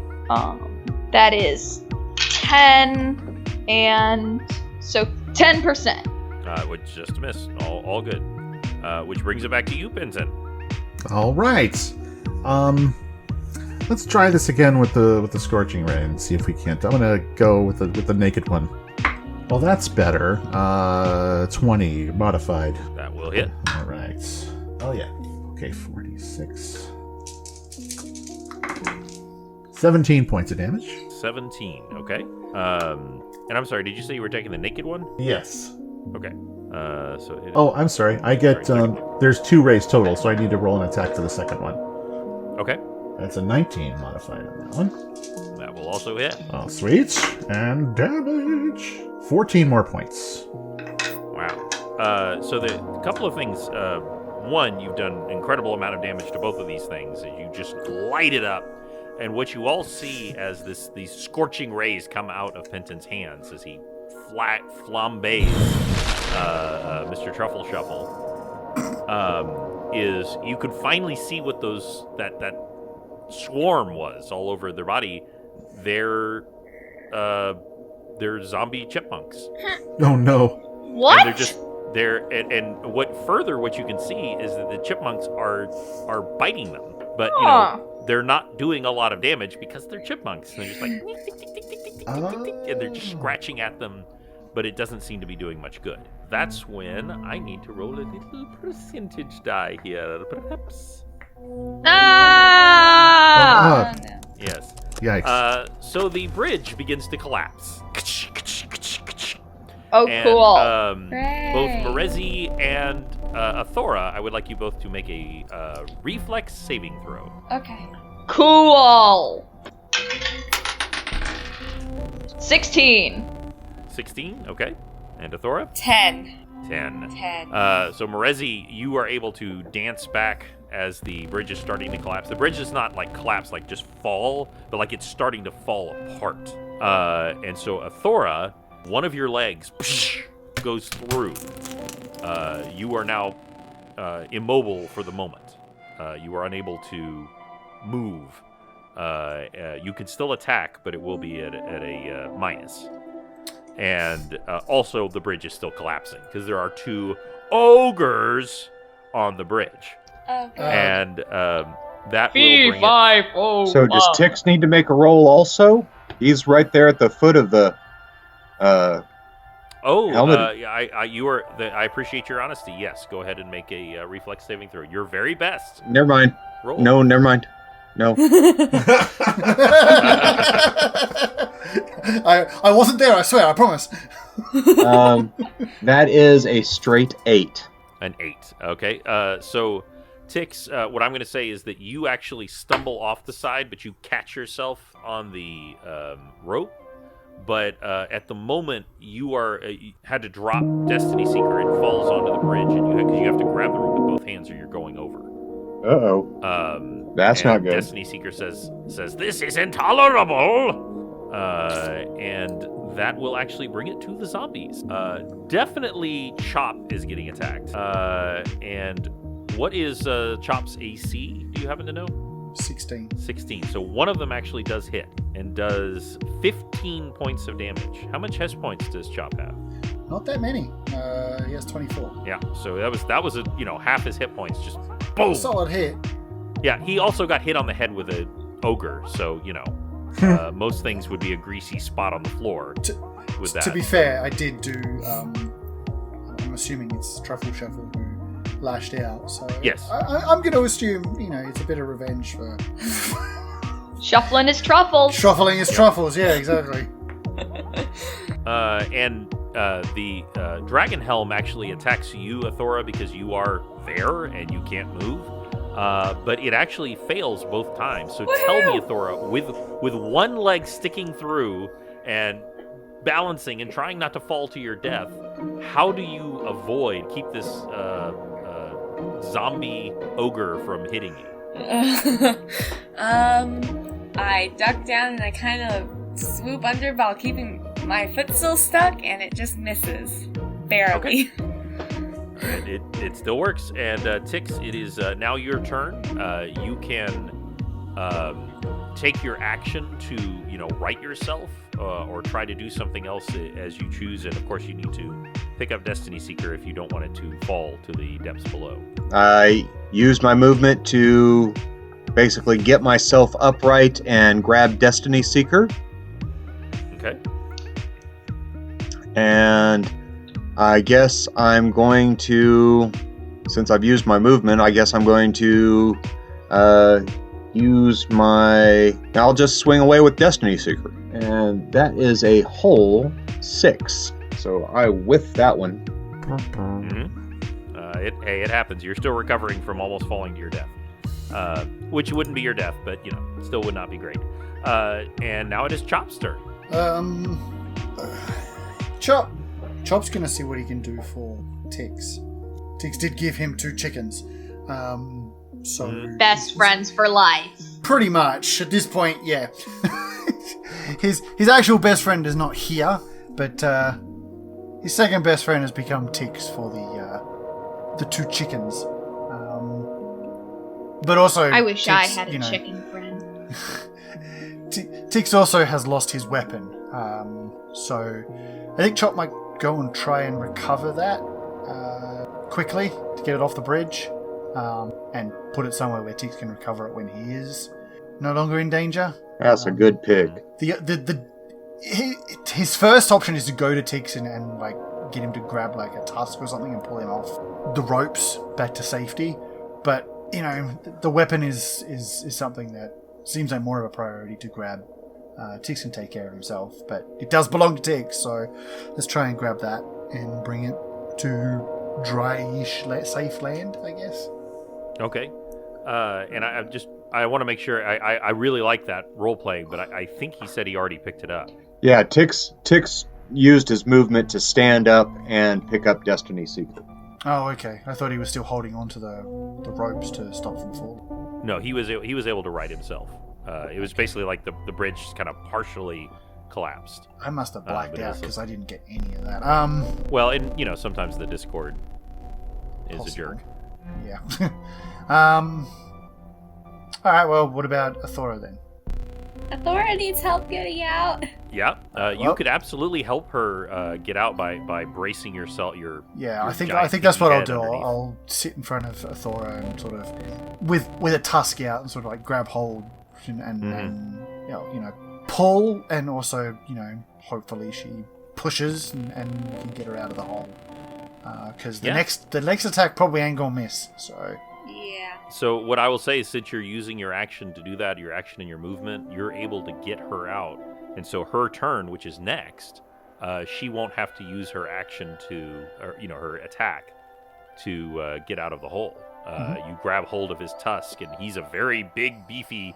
Speaker 5: That is 10 and so 10%.
Speaker 1: Which just a miss. All good. Which brings it back to you, Benson.
Speaker 2: All right. Let's try this again with the scorching ray and see if we can't. I'm gonna go with the naked one. Well, that's better. 20 modified.
Speaker 1: That will hit.
Speaker 2: All right. Oh yeah. Okay, 46. 17 points of damage.
Speaker 1: 17. Okay. And I'm sorry. Did you say you were taking the naked one?
Speaker 2: Yes.
Speaker 1: Okay. So.
Speaker 2: Oh, I'm sorry. I get there's 2 rays total, so I need to roll an attack for the second one.
Speaker 1: Okay.
Speaker 2: That's a 19 modified on that one.
Speaker 1: That will also hit.
Speaker 2: Oh, sweet. And damage. 14 more points.
Speaker 1: Wow. So the couple of things. One, you've done an incredible amount of damage to both of these things. You just light it up. And what you all see as these scorching rays come out of Penton's hands as he flambés Mr. Truffle Shuffle, is you could finally see what that swarm was all over their body. They're zombie chipmunks.
Speaker 2: Oh no.
Speaker 5: What?
Speaker 1: And what you can see is that the chipmunks are biting them, but they're not doing a lot of damage because they're chipmunks. They're just like tick, tick, tick, tick, tick, tick, tick, and they're just scratching at them, but it doesn't seem to be doing much good. That's when I need to roll a little percentage die here, perhaps.
Speaker 5: Ah!
Speaker 3: Oh, no.
Speaker 1: Yes.
Speaker 2: Yikes.
Speaker 1: So the bridge begins to collapse.
Speaker 5: Oh,
Speaker 1: And,
Speaker 5: cool.
Speaker 1: both
Speaker 3: Hooray.
Speaker 1: Merezi and Athora, I would like you both to make a reflex saving throw.
Speaker 3: Okay.
Speaker 5: Cool. 16.
Speaker 1: 16, okay. And Athora?
Speaker 3: 10.
Speaker 1: 10.
Speaker 3: 10.
Speaker 1: So Morezi, you are able to dance back as the bridge is starting to collapse. The bridge does not like collapse, like just fall, but like it's starting to fall apart. And so Athora, one of your legs goes through. You are now immobile for the moment. You are unable to move. You can still attack, but it will be at a minus. And also, the bridge is still collapsing because there are 2 ogres on the bridge.
Speaker 3: Okay.
Speaker 1: And that will bring it.
Speaker 4: So does Tix need to make a roll also? He's right there at the foot of the helmet.
Speaker 1: I appreciate your honesty. Yes, go ahead and make a reflex saving throw. Your very best.
Speaker 4: Never mind.
Speaker 1: Roll.
Speaker 4: No, never mind. No.
Speaker 6: I wasn't there, I swear, I promise.
Speaker 4: That is a straight 8.
Speaker 1: An 8. Okay. So, Tix, what I'm going to say is that you actually stumble off the side, but you catch yourself on the rope. But at the moment, you had to drop Destiny Seeker. It falls onto the bridge, and you have to grab the rope with both hands, or you're going over.
Speaker 4: Uh-oh. That's not good.
Speaker 1: Destiny Seeker says, "This is intolerable," and that will actually bring it to the zombies. Definitely, Chop is getting attacked. And what is Chop's AC? Do you happen to know?
Speaker 6: 16.
Speaker 1: 16. So one of them actually does hit and does 15 points of damage. How much hit points does Chop have?
Speaker 6: Not that many. He has 24.
Speaker 1: Yeah. So that was half his hit points. Just boom.
Speaker 6: Solid hit.
Speaker 1: Yeah. He also got hit on the head with a ogre. So most things would be a greasy spot on the floor. With that.
Speaker 6: To be fair, I did do. I'm assuming it's Truffle Shuffle who lashed out. So
Speaker 1: yes,
Speaker 6: I'm going to assume it's a bit of revenge for.
Speaker 5: Shuffling his truffles.
Speaker 6: Shuffling his truffles. Yeah, exactly.
Speaker 1: And the Dragon Helm actually attacks you, Athora, because you are there and you can't move. But it actually fails both times. So tell me, Athora, with one leg sticking through and balancing and trying not to fall to your death, how do you keep this zombie ogre from hitting you?
Speaker 3: I duck down and I kind of swoop under while keeping my foot still stuck, and it just misses. Barely.
Speaker 1: Okay. And it still works. And Tix, it is now your turn. You can take your action to right yourself or try to do something else as you choose. And of course, you need to pick up Destiny Seeker if you don't want it to fall to the depths below.
Speaker 4: I used my movement to basically get myself upright and grab Destiny Seeker.
Speaker 1: Okay.
Speaker 4: And I guess I'm going to, since I've used my movement, I guess I'm going to I'll just swing away with Destiny Seeker. And that is a whole 6. So I whiffed that one.
Speaker 1: Mm-hmm. It happens. You're still recovering from almost falling to your death. Which wouldn't be your death, but, still would not be great. And now it is Chop's turn.
Speaker 6: Chop's gonna see what he can do for Tix. Tix did give him 2 chickens.
Speaker 5: Best friends for life.
Speaker 6: Pretty much. At this point, yeah. His actual best friend is not here, but his second best friend has become Tix for the 2 chickens. But also,
Speaker 5: I wish
Speaker 6: Tix,
Speaker 5: I had a chicken friend.
Speaker 6: Tix also has lost his weapon, so I think Chop might go and try and recover that quickly to get it off the bridge, and put it somewhere where Tix can recover it when he is no longer in danger.
Speaker 4: That's a good pick.
Speaker 6: His first option is to go to Tix and like get him to grab like a tusk or something and pull him off the ropes back to safety, but the weapon is something that seems like more of a priority to grab. Tix can take care of himself, but it does belong to Tix, so let's try and grab that and bring it to dry-ish, safe land, I guess.
Speaker 1: Okay. And I want to make sure, I really like that role-playing, but I think he said he already picked it up.
Speaker 4: Yeah, Tix used his movement to stand up and pick up Destiny Seeker.
Speaker 6: Oh, okay. I thought he was still holding on to the ropes to stop from falling.
Speaker 1: No, he was able to right himself. It was basically like the bridge kind of partially collapsed.
Speaker 6: I must have blacked out because I didn't get any of that.
Speaker 1: Well, and sometimes the Discord is a jerk.
Speaker 6: Yeah. All right. Well, what about Athora then?
Speaker 3: Athora needs help getting out.
Speaker 1: Yeah, you could absolutely help her get out by bracing yourself.
Speaker 6: I think that's what I'll do. I'll sit in front of Athora and sort of with a tusk out and sort of like grab hold and pull, and also hopefully she pushes and can get her out of the hole. Because the next attack probably ain't gonna miss. So.
Speaker 3: Yeah.
Speaker 1: So what I will say is, since you're using your action to do that, your action and your movement, you're able to get her out. And so her turn, which is next, she won't have to use her action her attack to get out of the hole. You grab hold of his tusk, and he's a very big, beefy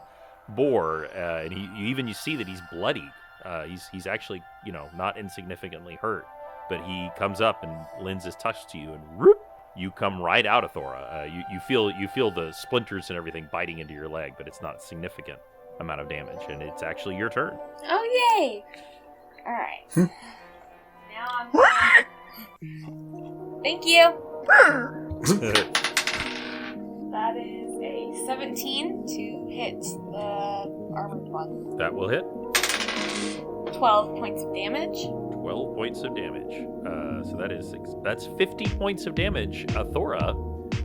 Speaker 1: boar, and you see that he's bloody. He's actually not insignificantly hurt, but he comes up and lends his tusk to you, and whoop, you come right out of Thora. You feel the splinters and everything biting into your leg, but it's not a significant amount of damage, and it's actually your turn.
Speaker 3: Oh, yay! Alright. Now I'm... Thank you! That is a 17 to hit the armored one.
Speaker 1: That will hit.
Speaker 3: 12 points of damage.
Speaker 1: 12 points of damage. So that's 50 points of damage. Thora,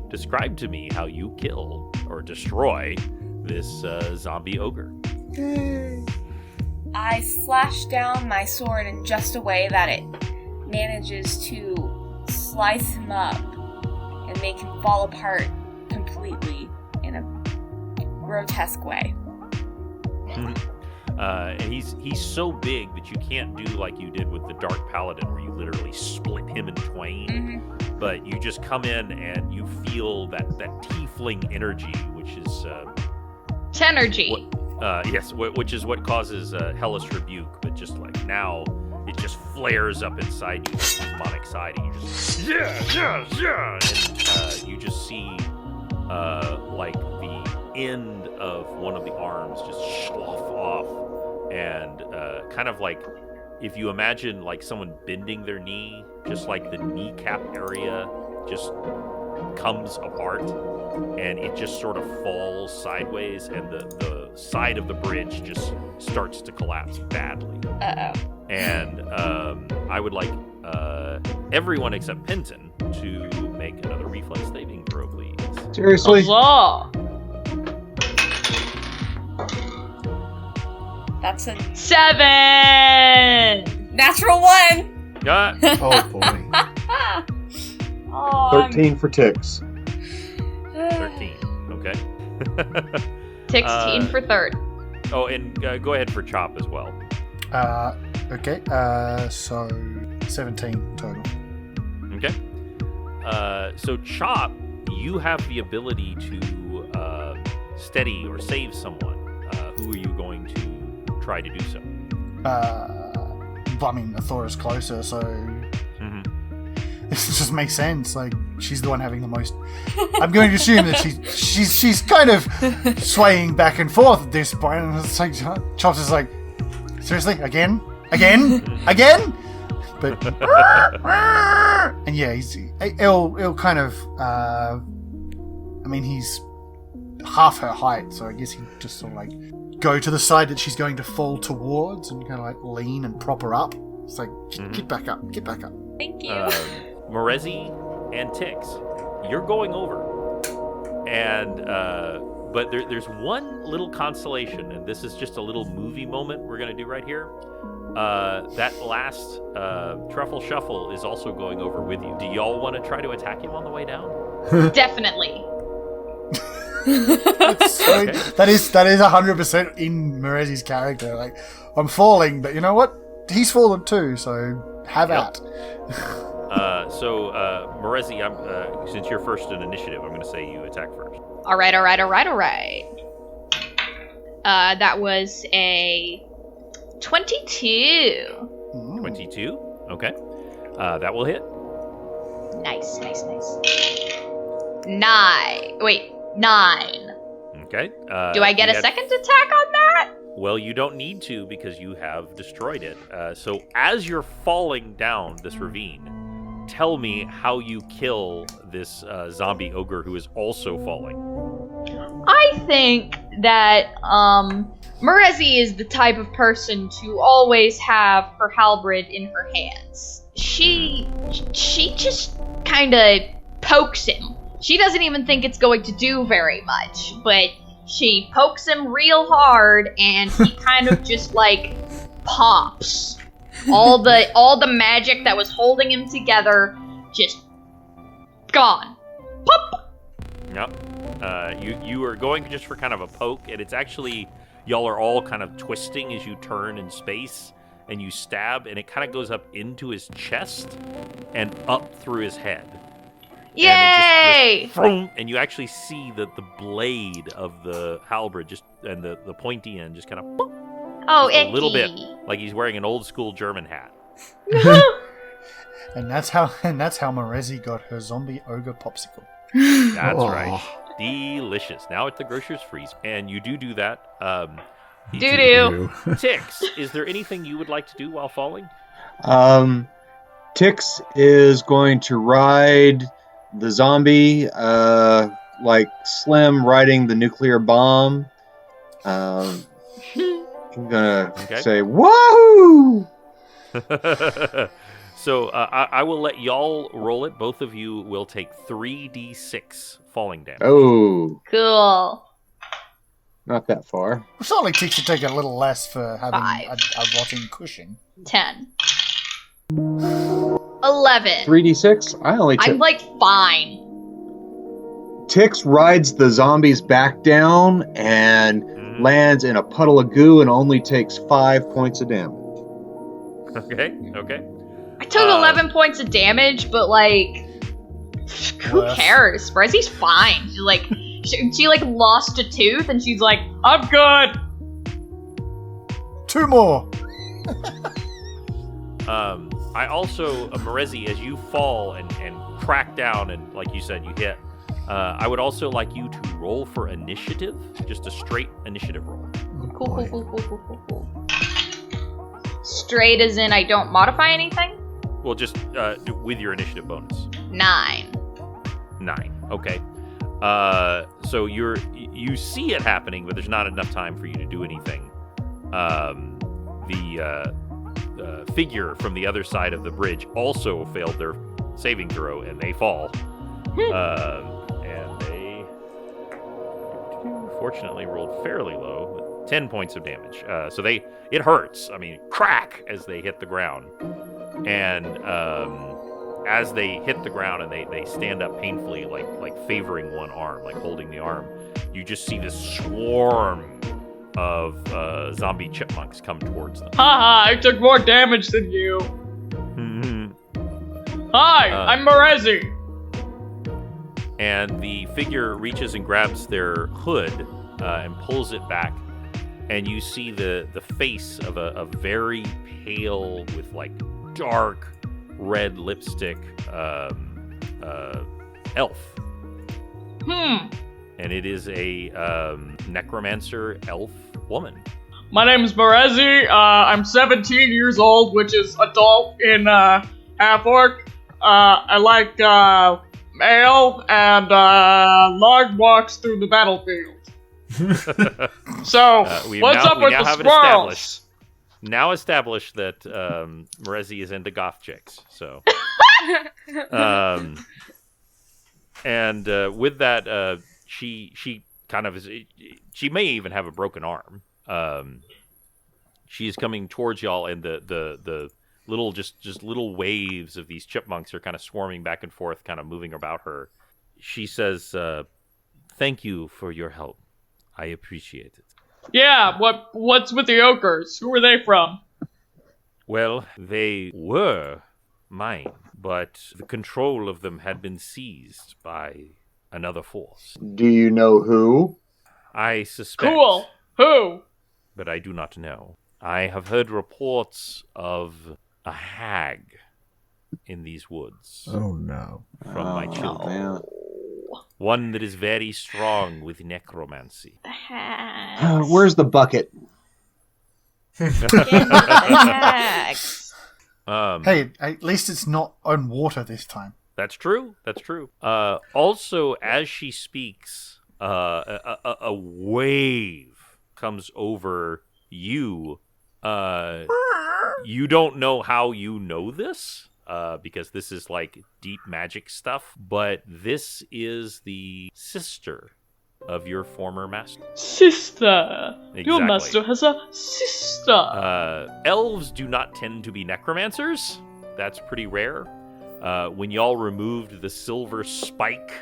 Speaker 1: describe to me how you kill or destroy this zombie ogre.
Speaker 3: I slash down my sword in just a way that it manages to slice him up and make him fall apart completely in a grotesque way.
Speaker 1: And he's so big that you can't do like you did with the Dark Paladin, where you literally split him in twain. Mm-hmm. But you just come in and you feel that tiefling energy, which is
Speaker 5: Tenergy.
Speaker 1: Yes, which is what causes Hellish Rebuke. But just like now, it just flares up inside you, this demonic side, and you just and you just see like the end of one of the arms just slough off, and kind of like if you imagine like someone bending their knee, just like the kneecap area just comes apart, and it just sort of falls sideways, and the side of the bridge just starts to collapse badly.
Speaker 3: Uh-oh.
Speaker 1: And I would like everyone except Penton to make another reflex saving throw, please.
Speaker 4: Seriously?
Speaker 5: Huzzah!
Speaker 3: That's a
Speaker 5: 7!
Speaker 3: natural 1!
Speaker 2: Oh boy.
Speaker 3: Oh,
Speaker 4: 13 for ticks.
Speaker 1: 13. Okay.
Speaker 5: 16 for third.
Speaker 1: Oh, and go ahead for Chop as well.
Speaker 6: Okay. So 17 total.
Speaker 1: Okay. So Chop, you have the ability to steady or save someone. Who are you going to try to do so?
Speaker 6: I mean, Athora's closer, so this just makes sense. Like, she's the one having the most. I'm going to assume that she's kind of swaying back and forth at this point. And it's like Chops is like, seriously, again. But and yeah, he'll kind of. I mean, he's half her height, so I guess he just sort of like go to the side that she's going to fall towards and kind of like lean and prop her up. It's like, get back up.
Speaker 3: thank you.
Speaker 1: Morezi and Tix, you're going over, and but there's one little consolation, and this is just a little movie moment we're gonna do right here. That last Truffle Shuffle is also going over with you. Do y'all want to try to attack him on the way down?
Speaker 5: Definitely.
Speaker 1: Okay.
Speaker 6: That is 100% in Morezi's character. Like, I'm falling, but you know what? He's fallen too, so have at.
Speaker 1: So Morezi, since you're first in initiative, I'm going to say you attack first.
Speaker 5: All right. That was a 22.
Speaker 6: Ooh.
Speaker 1: 22. Okay. That will hit.
Speaker 5: Nice. 9. Wait, 9.
Speaker 1: Okay.
Speaker 5: Do I get a second attack on that?
Speaker 1: Well, you don't need to because you have destroyed it. So as you're falling down this ravine, tell me how you kill this zombie ogre who is also falling.
Speaker 5: I think that Marezi is the type of person to always have her halberd in her hands. She just kind of pokes him. She doesn't even think it's going to do very much, but she pokes him real hard, and he kind of just like pops. All the magic that was holding him together just gone. Pop.
Speaker 1: Yep. You are going just for kind of a poke, and it's actually y'all are all kind of twisting as you turn in space, and you stab, and it kind of goes up into his chest and up through his head.
Speaker 5: Yay!
Speaker 1: And you actually see the blade of the halberd and the pointy end just kind of
Speaker 5: Oh,
Speaker 1: a little bit like he's wearing an old school German hat.
Speaker 6: And that's how Marezi got her zombie ogre popsicle.
Speaker 1: That's
Speaker 2: Oh.
Speaker 1: right. Delicious. Now at the grocer's freeze, and you do that.
Speaker 5: Doo-doo.
Speaker 1: Tix, is there anything you would like to do while falling?
Speaker 4: Tix is going to ride the zombie, like Slim riding the nuclear bomb. I'm gonna say, "Whoa!"
Speaker 1: So I will let y'all roll it. Both of you will take 3d6 falling damage.
Speaker 4: Oh,
Speaker 5: Cool.
Speaker 4: not that far.
Speaker 6: Surely Tix should take a little less for having
Speaker 5: 5.
Speaker 6: a rotting cushion.
Speaker 5: 10. 11.
Speaker 4: 3d6. I only took.
Speaker 5: I'm like fine.
Speaker 4: Tix rides the zombie's back down and lands in a puddle of goo and only takes 5 points of damage.
Speaker 1: Okay.
Speaker 5: I took 11 points of damage, but like, who
Speaker 6: Less.
Speaker 5: cares? Rezzy's fine. She's like, she like lost a tooth, and she's like, I'm good.
Speaker 6: 2 more.
Speaker 1: I also, Marezi, as you fall and crack down, and like you said, you hit, I would also like you to roll for initiative, just a straight initiative roll.
Speaker 5: Cool. Straight as in I don't modify anything?
Speaker 1: Well, just with your initiative bonus.
Speaker 5: 9.
Speaker 1: 9. Okay. So you see it happening, but there's not enough time for you to do anything. The figure from the other side of the bridge also failed their saving throw, and they fall. And they fortunately rolled fairly low, 10 points of damage. So it hurts. I mean, crack as they hit the ground. And as they hit the ground and they stand up painfully, like favoring one arm, like holding the arm, you just see this swarm of zombie chipmunks come towards them.
Speaker 5: Haha, I took more damage than you. Hi, I'm Marezi.
Speaker 1: And the figure reaches and grabs their hood and pulls it back, and you see the face of a very pale with like dark red lipstick elf. And it is a necromancer elf woman.
Speaker 7: My name is Marezi. I'm 17 years old, which is adult in half-orc. I like ale and long walks through the battlefield. So, what's up with the squirrels?
Speaker 1: Now established that Marezi is into goth chicks. So, and with that, she kind of is. She may even have a broken arm. She is coming towards y'all, and the little just little waves of these chipmunks are kind of swarming back and forth, kind of moving about her. She says, "Thank you for your help. I appreciate it."
Speaker 7: Yeah, what's with the ogres? Who are they from?
Speaker 1: Well, they were mine, but the control of them had been seized by another force.
Speaker 4: Do you know who?
Speaker 1: I suspect.
Speaker 7: Cool. Who?
Speaker 1: But I do not know. I have heard reports of a hag in these woods
Speaker 2: Oh no.
Speaker 1: from my children.
Speaker 4: Man.
Speaker 1: One that is very strong with necromancy.
Speaker 5: The hags.
Speaker 4: Where's the bucket?
Speaker 5: the hags.
Speaker 6: Hey, at least it's not on water this time.
Speaker 1: That's true. That's true. Also, as she speaks, a wave comes over you. You don't know how you know this, because this is like deep magic stuff, but this is the sister of your former master.
Speaker 7: Sister. Your
Speaker 1: Exactly.
Speaker 7: master has a sister.
Speaker 1: Elves do not tend to be necromancers. That's pretty rare. When y'all removed the silver spike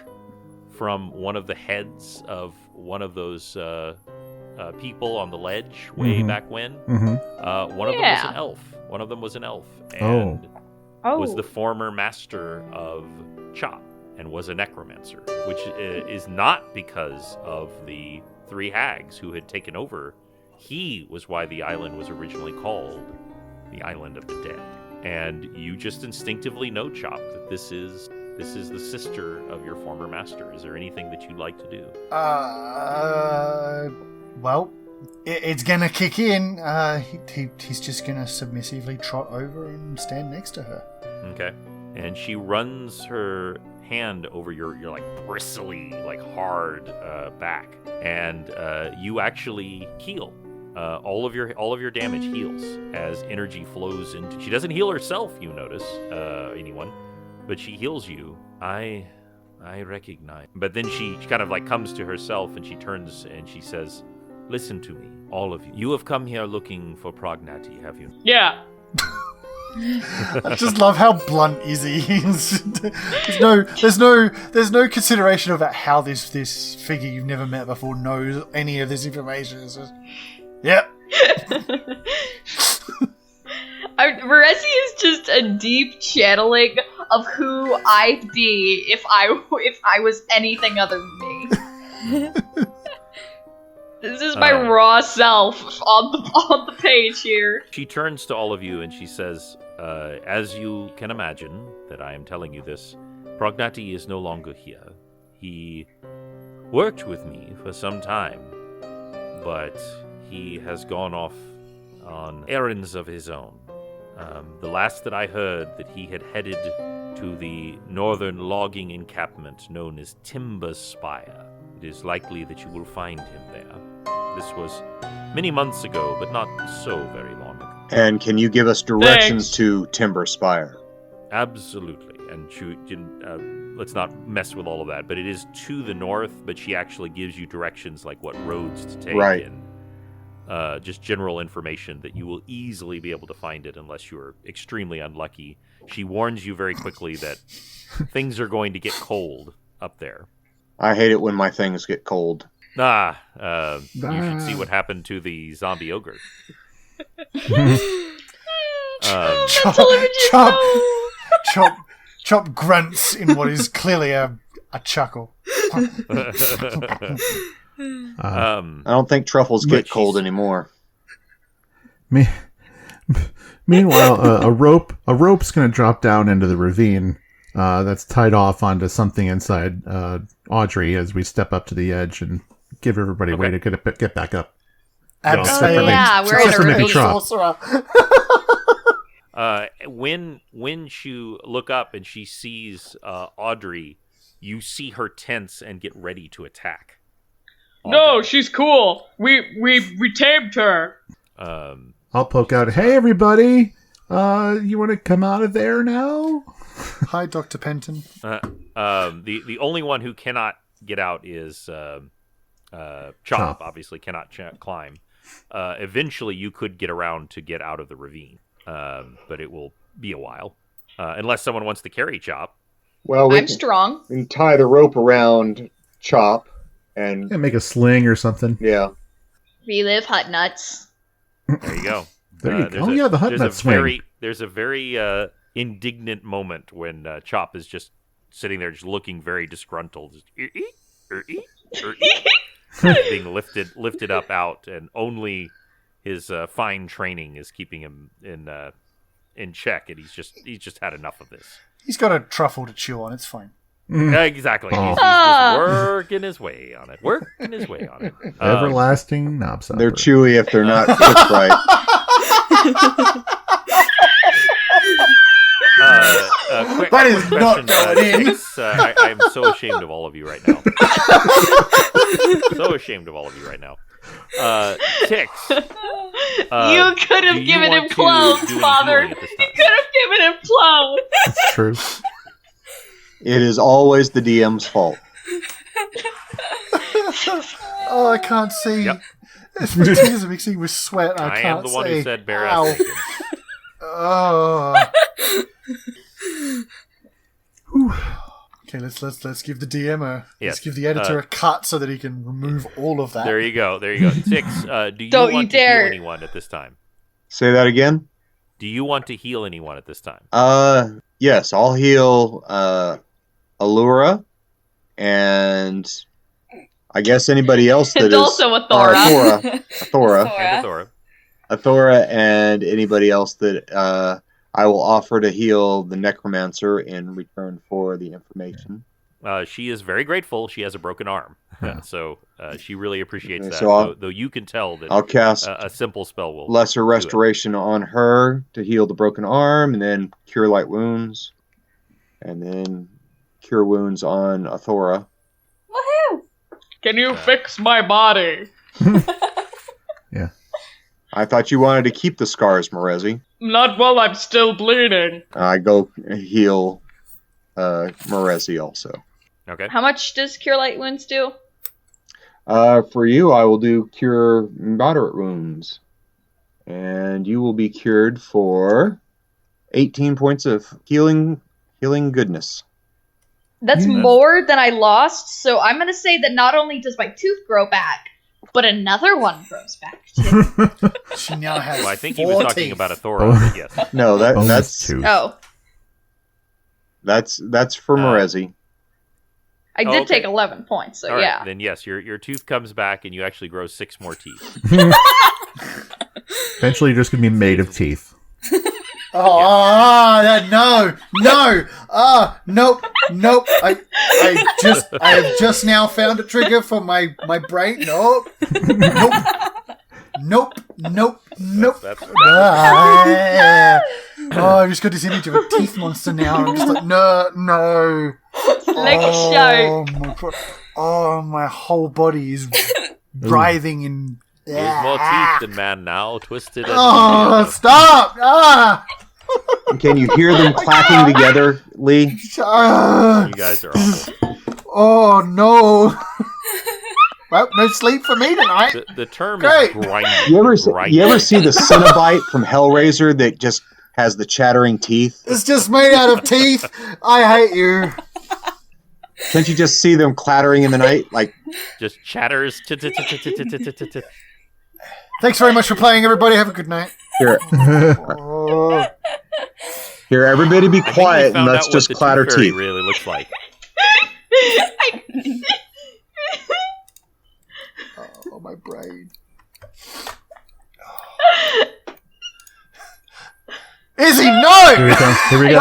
Speaker 1: from one of the heads of one of those people on the ledge way back when, one of them was an elf. One of them was an elf, and was the former master of Chop, and was a necromancer, which is not because of the three hags who had taken over. He was why the island was originally called the Island of the Dead. And you just instinctively know, Chop, that this is the sister of your former master. Is there anything that you'd like to do?
Speaker 6: Well, it's gonna kick in. He's just gonna submissively trot over and stand next to her.
Speaker 1: Okay. And she runs her hand over your like bristly, like hard back, and you actually heal. All of your damage heals as energy flows into. She doesn't heal herself, you notice, anyone, but she heals you. I recognize. But then she kind of like comes to herself and she turns and she says, "Listen to me, all of you. You have come here looking for Prognati, have you?"
Speaker 7: Yeah.
Speaker 6: I just love how blunt Izzy is. There's no consideration about how this figure you've never met before knows any of this information. It's just, yep.
Speaker 5: Veresi is just a deep channeling of who I'd be if I was anything other than me. This is my raw self on the page here.
Speaker 1: She turns to all of you and she says, as you can imagine that I am telling you this, Prognati is no longer here. He worked with me for some time, but he has gone off on errands of his own. The last that I heard, that he had headed to the northern logging encampment known as Timber Spire. It is likely that you will find him there. This was many months ago, but not so very long ago.
Speaker 4: And can you give us directions to Timber Spire?
Speaker 1: Absolutely. And let's not mess with all of that, but it is to the north, but she actually gives you directions like what roads to take,
Speaker 4: Right.
Speaker 1: and just general information that you will easily be able to find it unless you're extremely unlucky. She warns you very quickly that things are going to get cold up there.
Speaker 4: I hate it when my things get cold.
Speaker 1: You should see what happened to the zombie ogre.
Speaker 6: Chop grunts in what is clearly a chuckle.
Speaker 4: I don't think truffles get cold anymore.
Speaker 2: Meanwhile, a rope's going to drop down into the ravine. That's tied off onto something inside Audrey as we step up to the edge and give everybody a way to get back up.
Speaker 6: Absolutely.
Speaker 5: Yeah, we're in a
Speaker 2: Except for maybe
Speaker 5: ravine.
Speaker 2: Trop.
Speaker 1: When you look up and she sees Audrey, you see her tense and get ready to attack.
Speaker 7: No, she's cool. We tamed her.
Speaker 2: I'll poke out. Hey, everybody! You want to come out of there now?
Speaker 6: Hi, Dr. Penton.
Speaker 1: The only one who cannot get out is Chop. Obviously, cannot climb. Eventually, you could get around to get out of the ravine, but it will be a while, unless someone wants to carry Chop.
Speaker 4: Well,
Speaker 5: I'm strong.
Speaker 4: We can tie the rope around Chop and
Speaker 2: Yeah, make a sling or something.
Speaker 4: yeah.
Speaker 5: Relive hut nuts.
Speaker 1: There you go.
Speaker 2: There you go. Oh, yeah, the hut nut swing.
Speaker 1: There's a very indignant moment when Chop is just sitting there, just looking very disgruntled, just, being lifted up out, and only his fine training is keeping him in check, and he's just had enough of this.
Speaker 6: He's got a truffle to chew on. It's fine.
Speaker 1: Exactly. He's just working his way on it.
Speaker 2: Everlasting knob supper.
Speaker 4: They're chewy if they're not cooked right.
Speaker 6: That is not going in.
Speaker 1: I am so ashamed of all of you right now. Tix.
Speaker 5: You could have given him clothes, Father. You could have given him clothes.
Speaker 2: That's true.
Speaker 4: It is always the DM's fault.
Speaker 6: Oh, I can't see.
Speaker 1: Yep.
Speaker 6: My tears are mixing with sweat. I can't
Speaker 1: am the one who
Speaker 6: see.
Speaker 1: said bear
Speaker 6: Ow.
Speaker 1: ass naked.
Speaker 6: Oh. Whew. Okay, let's give the DM let's give the editor a cut so that he can remove all of that.
Speaker 1: There you go. Tix, do you
Speaker 5: Don't
Speaker 1: want
Speaker 5: you
Speaker 1: to heal
Speaker 5: dare.
Speaker 1: anyone at this time?
Speaker 4: Say that again?
Speaker 1: Do you want to heal anyone at this time?
Speaker 4: Yes, I'll heal Allura, and I guess anybody else that
Speaker 5: And
Speaker 4: is...
Speaker 5: also Athora.
Speaker 4: Athora. Athora, and anybody else that I will offer to heal the Necromancer in return for the information.
Speaker 1: She is very grateful. She has a broken arm, so she really appreciates that.
Speaker 4: So
Speaker 1: though you can tell that
Speaker 4: I'll cast
Speaker 1: a simple spell will
Speaker 4: Lesser
Speaker 1: do it.
Speaker 4: Restoration on her to heal the broken arm, and then Cure Light Wounds, and then Cure Wounds on Athora.
Speaker 3: Woohoo!
Speaker 7: Can you fix my body?
Speaker 2: Yeah.
Speaker 4: I thought you wanted to keep the scars, Morezi.
Speaker 7: Not while I'm still bleeding.
Speaker 4: I go heal Morezi also.
Speaker 1: Okay.
Speaker 5: How much does Cure Light Wounds do?
Speaker 4: For you, I will do Cure Moderate Wounds. And you will be cured for 18 points of healing goodness.
Speaker 5: That's more than I lost, so I'm going to say that not only does my tooth grow back, but another one grows back too.
Speaker 6: She now has
Speaker 1: Well, I think he
Speaker 6: 4
Speaker 1: was talking
Speaker 6: teeth.
Speaker 1: about Athora. But yes.
Speaker 4: No,
Speaker 2: Bonus
Speaker 4: that's
Speaker 2: tooth.
Speaker 5: Oh,
Speaker 4: that's for Morezi.
Speaker 5: I did
Speaker 1: okay.
Speaker 5: take 11 points, so
Speaker 1: All right,
Speaker 5: yeah.
Speaker 1: then yes, your tooth comes back, and you actually grow 6 more teeth.
Speaker 2: Eventually, you're just going to be made of teeth.
Speaker 6: No, nope. I have just now found a trigger for my brain. Nope.
Speaker 1: That's
Speaker 6: I've just got this image of a teeth monster now. I'm just like, no.
Speaker 5: Like a shark.
Speaker 6: My whole body is writhing in.
Speaker 1: There's more teeth than man now, twisted.
Speaker 6: Oh, stop!
Speaker 4: Can you hear them clacking together, Lee?
Speaker 1: You guys are awful.
Speaker 6: Oh no! Well, no sleep for me tonight.
Speaker 1: The term
Speaker 6: Great.
Speaker 1: is grinding.
Speaker 4: You ever see the Cenobite from Hellraiser that just has the chattering teeth?
Speaker 6: It's just made out of teeth. I hate you.
Speaker 4: Can't you just see them clattering in the night? Like,
Speaker 1: Just chatters.
Speaker 6: Thanks very much for playing, everybody. Have a good night.
Speaker 4: here,
Speaker 6: Oh,
Speaker 4: here, everybody be
Speaker 1: I think we
Speaker 4: quiet and
Speaker 1: found
Speaker 4: let's
Speaker 1: out
Speaker 4: just
Speaker 1: what the
Speaker 4: clatter
Speaker 1: tooth fairy
Speaker 4: teeth.
Speaker 1: really looks like.
Speaker 6: oh, my brain. Izzy, no!
Speaker 2: Here we go. Here we go.
Speaker 6: No!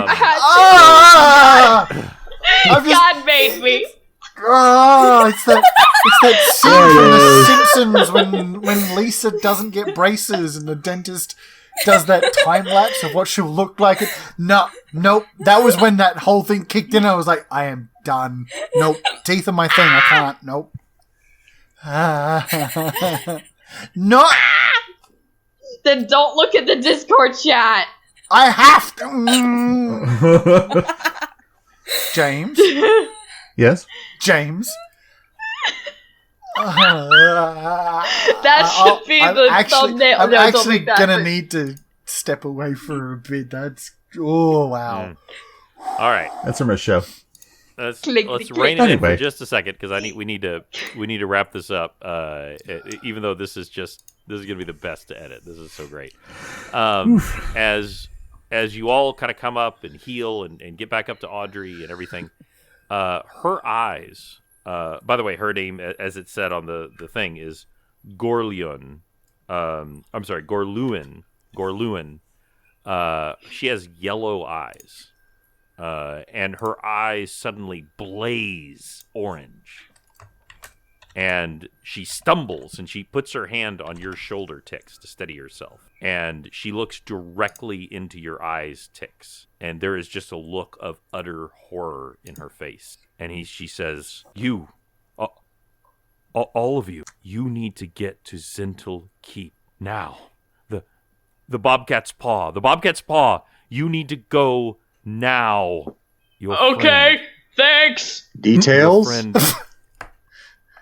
Speaker 5: I had
Speaker 6: Ah! I've
Speaker 5: to.
Speaker 6: just,
Speaker 5: God made me.
Speaker 6: it's that scene from The Simpsons when Lisa doesn't get braces and the dentist does that time lapse of what she'll look like. Nope. That was when that whole thing kicked in. I was like, I am done. Nope. Teeth are my thing. I can't. Nope. No.
Speaker 5: Then don't look at the Discord chat.
Speaker 6: I have to. James.
Speaker 2: Yes?
Speaker 6: James.
Speaker 5: That should be the thumbnail.
Speaker 6: I'm
Speaker 5: No, don't
Speaker 6: actually
Speaker 5: make that
Speaker 6: gonna
Speaker 5: for-
Speaker 6: need to step away for a bit. Wow.
Speaker 1: All right.
Speaker 2: That's from a show.
Speaker 1: Let's
Speaker 5: Click,
Speaker 1: let's
Speaker 5: click,
Speaker 1: rein it
Speaker 5: click.
Speaker 1: in for
Speaker 2: Anyway.
Speaker 1: just a second because we need to wrap this up. Even though this is gonna be the best to edit. This is so great. As you all kind of come up and heal and get back up to Audrey and everything, her eyes. By the way, her name, as it said on the thing, is Gorlion, I'm sorry, Gorluin. She has yellow eyes, and her eyes suddenly blaze orange. And she stumbles, and she puts her hand on your shoulder, Tix, to steady herself. And she looks directly into your eyes, Tix. And there is just a look of utter horror in her face. And she says, "You, all of you, you need to get to Zintel Keep now. The Bobcat's Paw. The Bobcat's Paw. You need to go now.
Speaker 7: Okay, thanks.
Speaker 4: Details?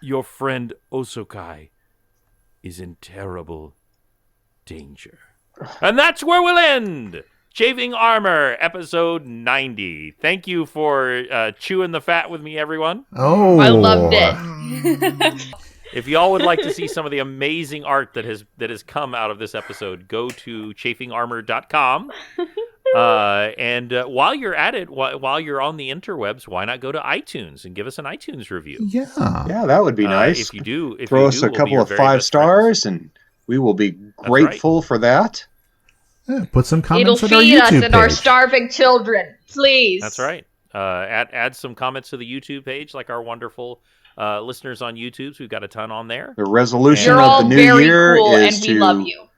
Speaker 1: Your friend Osokai is in terrible danger." And that's where we'll end. Chafing Armor, episode 90. Thank you for chewing the fat with me, everyone.
Speaker 2: Oh,
Speaker 5: I loved it.
Speaker 1: If y'all would like to see some of the amazing art that has come out of this episode, go to chafingarmor.com. And while you're at it, while you're on the interwebs, why not go to iTunes and give us an iTunes review?
Speaker 2: Yeah.
Speaker 4: Yeah, that would be nice.
Speaker 1: If you do,
Speaker 4: throw us a couple of 5 stars, and we will be grateful for that.
Speaker 2: Yeah, put some
Speaker 5: It'll
Speaker 2: comments on our
Speaker 5: feed us
Speaker 2: YouTube
Speaker 5: and our
Speaker 2: page.
Speaker 5: starving children, please.
Speaker 1: That's right. Add some comments to the YouTube page, like our wonderful listeners on YouTube. So we've got a ton on there.
Speaker 4: The resolution
Speaker 5: You're
Speaker 4: of
Speaker 5: all
Speaker 4: the new
Speaker 5: very
Speaker 4: year
Speaker 5: cool,
Speaker 4: is
Speaker 5: and we
Speaker 4: to
Speaker 5: love you.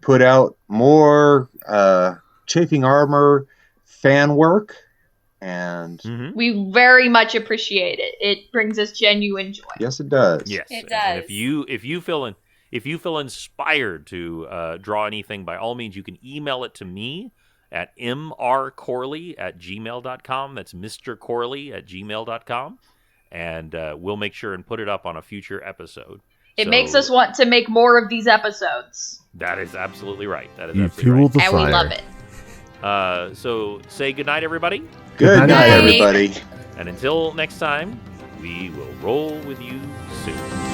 Speaker 4: put out more Chafing Armor fan work, and
Speaker 5: We very much appreciate it. It brings us genuine joy.
Speaker 4: yes, it does.
Speaker 3: It
Speaker 1: Yes, and
Speaker 3: does.
Speaker 1: if you feel inspired to draw anything, by all means, you can email it to me at mrcorley@gmail.com. That's Mr. Corley at gmail.com. And we'll make sure and put it up on a future episode.
Speaker 5: It makes us want to make more of these episodes.
Speaker 1: That is absolutely right. That is
Speaker 2: You
Speaker 1: absolutely
Speaker 2: fuel the
Speaker 5: And
Speaker 2: fire.
Speaker 5: we love it.
Speaker 1: right. So say goodnight, everybody.
Speaker 4: Good
Speaker 2: Good
Speaker 4: night,
Speaker 2: night.
Speaker 4: everybody.
Speaker 1: And until next time, we will roll with you soon.